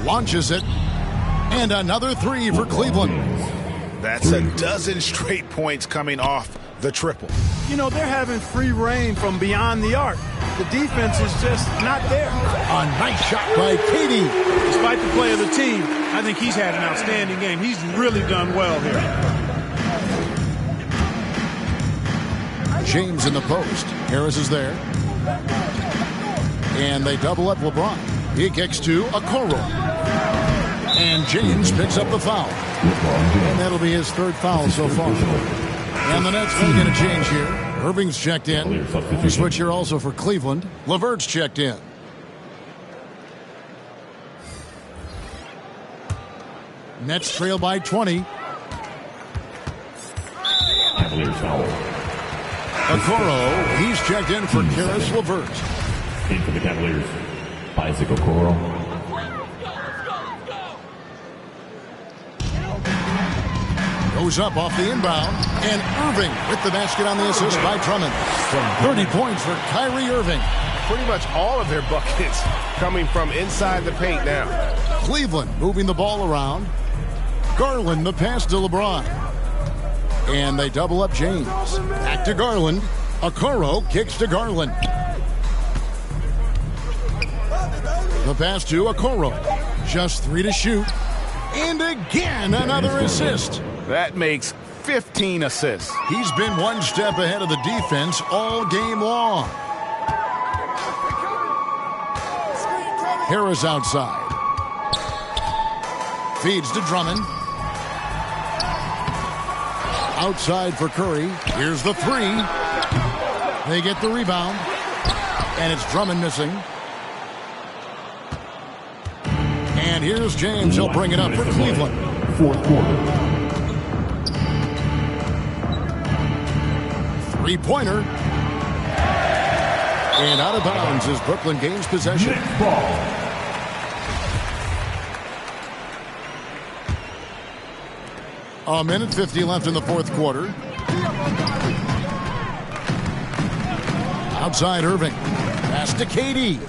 Launches it. And another 3 for Cleveland. That's a dozen straight points coming off the triple. You know, they're having free reign from beyond the arc. The defense is just not there. A nice shot by Katie. Despite the play of the team, I think he's had an outstanding game. He's really done well here. James in the post. Harris is there. And they double up LeBron. He kicks to Okoro. And James picks up the foul. And that'll be his 3rd foul so far. And the Nets will get a change here. Irving's checked in. We switch here also for Cleveland. LeVert's checked in. Nets trail by 20. Cavaliers foul. Okoro, he's checked in for Caris LeVert. In for the Cavaliers, Isaac Okoro. Goes up off the inbound. And Irving with the basket on the assist by Drummond. 30 points for Kyrie Irving. Pretty much all of their buckets coming from inside the paint now. Cleveland moving the ball around. Garland the pass to LeBron. And they double up James. Back to Garland. Okoro kicks to Garland. The pass to Okoro. Just 3 to shoot. And again, another assist. That makes 15 assists. He's been one step ahead of the defense all game long. Harris outside. Feeds to Drummond. Outside for Curry. Here's the 3. They get the rebound. And it's Drummond missing. And here's James. He'll bring it up for Cleveland. 4th quarter. 3-pointer. And out of bounds as Brooklyn gains possession. A minute 50 left in the 4th quarter. Outside Irving. Pass to Katie.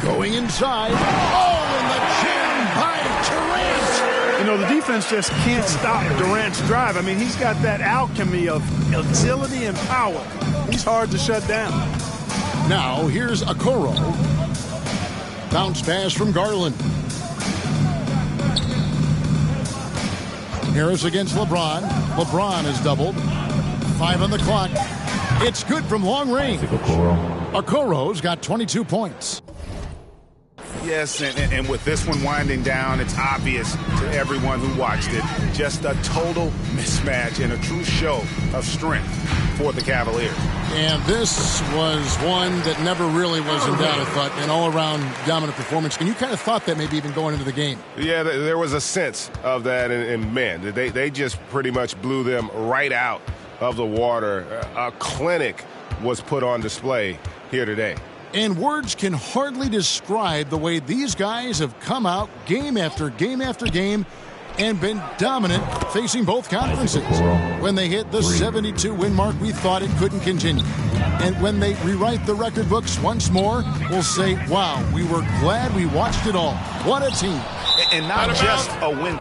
Going inside. Oh, and the jam by Durant. You know, the defense just can't stop Durant's drive. I mean, he's got that alchemy of agility and power. He's hard to shut down. Now, here's Okoro. Bounce pass from Garland. Harris against LeBron. LeBron is doubled. 5 on the clock. It's good from long range. Okoro's got 22 points. Yes, and with this one winding down, it's obvious to everyone who watched it. Just a total mismatch and a true show of strength for the Cavaliers. And this was one that never really was in doubt, I thought, an all-around dominant performance. And you kind of thought that maybe even going into the game. Yeah, there was a sense of that, and man, they just pretty much blew them right out of the water. A clinic was put on display here today. And words can hardly describe the way these guys have come out game after game after game and been dominant facing both conferences. When they hit the 72-win mark, we thought it couldn't continue. And when they rewrite the record books once more, we'll say, wow, we were glad we watched it all. What a team. And not just a win.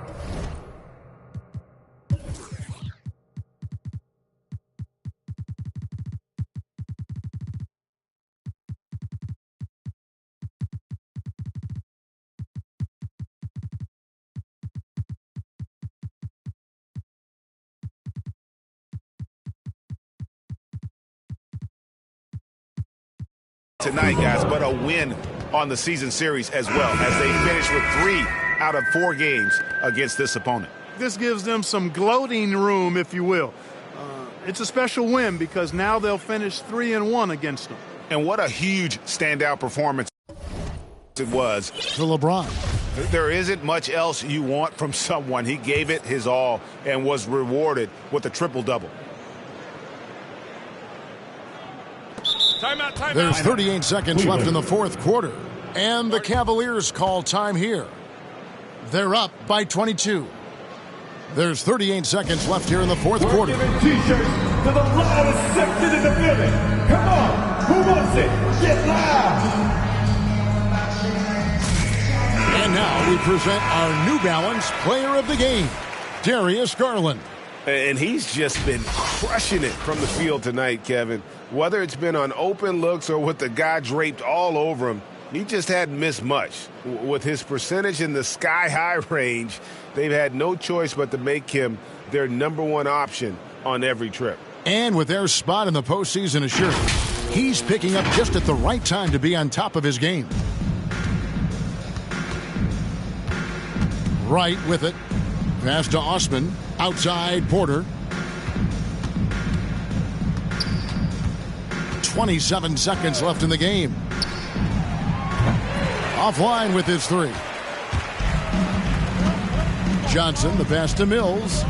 tonight, guys, but a win on the season series as well, as they finish with 3 out of 4 games against this opponent. This gives them some gloating room, if you will. It's a special win because now they'll finish 3-1 against them. And what a huge standout performance it was for LeBron. There isn't much else you want from someone. He gave it his all and was rewarded with a triple-double. Timeout. There's 38 seconds left in the fourth quarter, and the Cavaliers call time here. They're up by 22. There's 38 seconds left here in the fourth quarter. Giving T-shirts to the loudest section in the building. Come on, who wants it? Get loud! And now we present our New Balance Player of the Game, Darius Garland. And he's just been crushing it from the field tonight, Kevin. Whether it's been on open looks or with the guy draped all over him, he just hadn't missed much. With his percentage in the sky-high range, they've had no choice but to make him their #1 option on every trip. And with their spot in the postseason assured, he's picking up just at the right time to be on top of his game. Right with it. Pass to Osman. Outside Porter. 27 seconds left in the game. Offline with his 3. Johnson, the pass to Mills.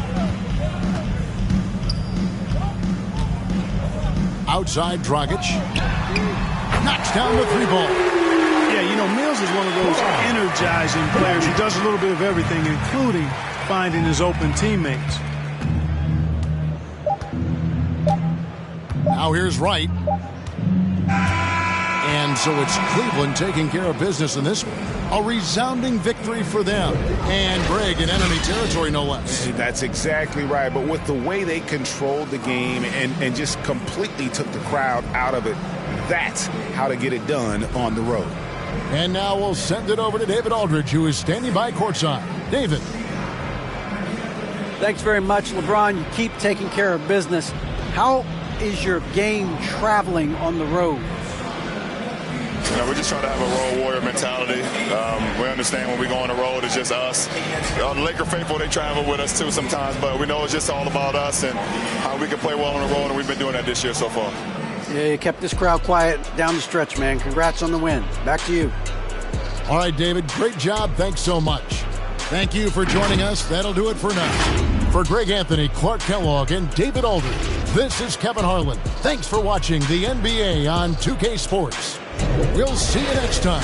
Outside Dragic. Knocks down the 3-ball. Yeah, you know, Mills is one of those energizing players. He does a little bit of everything, including finding his open teammates. Now here's Wright. And so it's Cleveland taking care of business in this one. A resounding victory for them. And Greg in enemy territory, no less. That's exactly right. But with the way they controlled the game and just completely took the crowd out of it, that's how to get it done on the road. And now we'll send it over to David Aldridge, who is standing by courtside. David. Thanks very much, LeBron. You keep taking care of business. How is your game traveling on the road? You know, we're just trying to have a road warrior mentality. We understand when we go on the road, it's just us. The Laker faithful, they travel with us too sometimes, but we know it's just all about us and how we can play well on the road, and we've been doing that this year so far. Yeah, you kept this crowd quiet down the stretch, man. Congrats on the win. Back to you. All right, David, great job. Thanks so much. Thank you for joining us. That'll do it for now. For Greg Anthony, Clark Kellogg, and David Aldridge, this is Kevin Harlan. Thanks for watching the NBA on 2K Sports. We'll see you next time.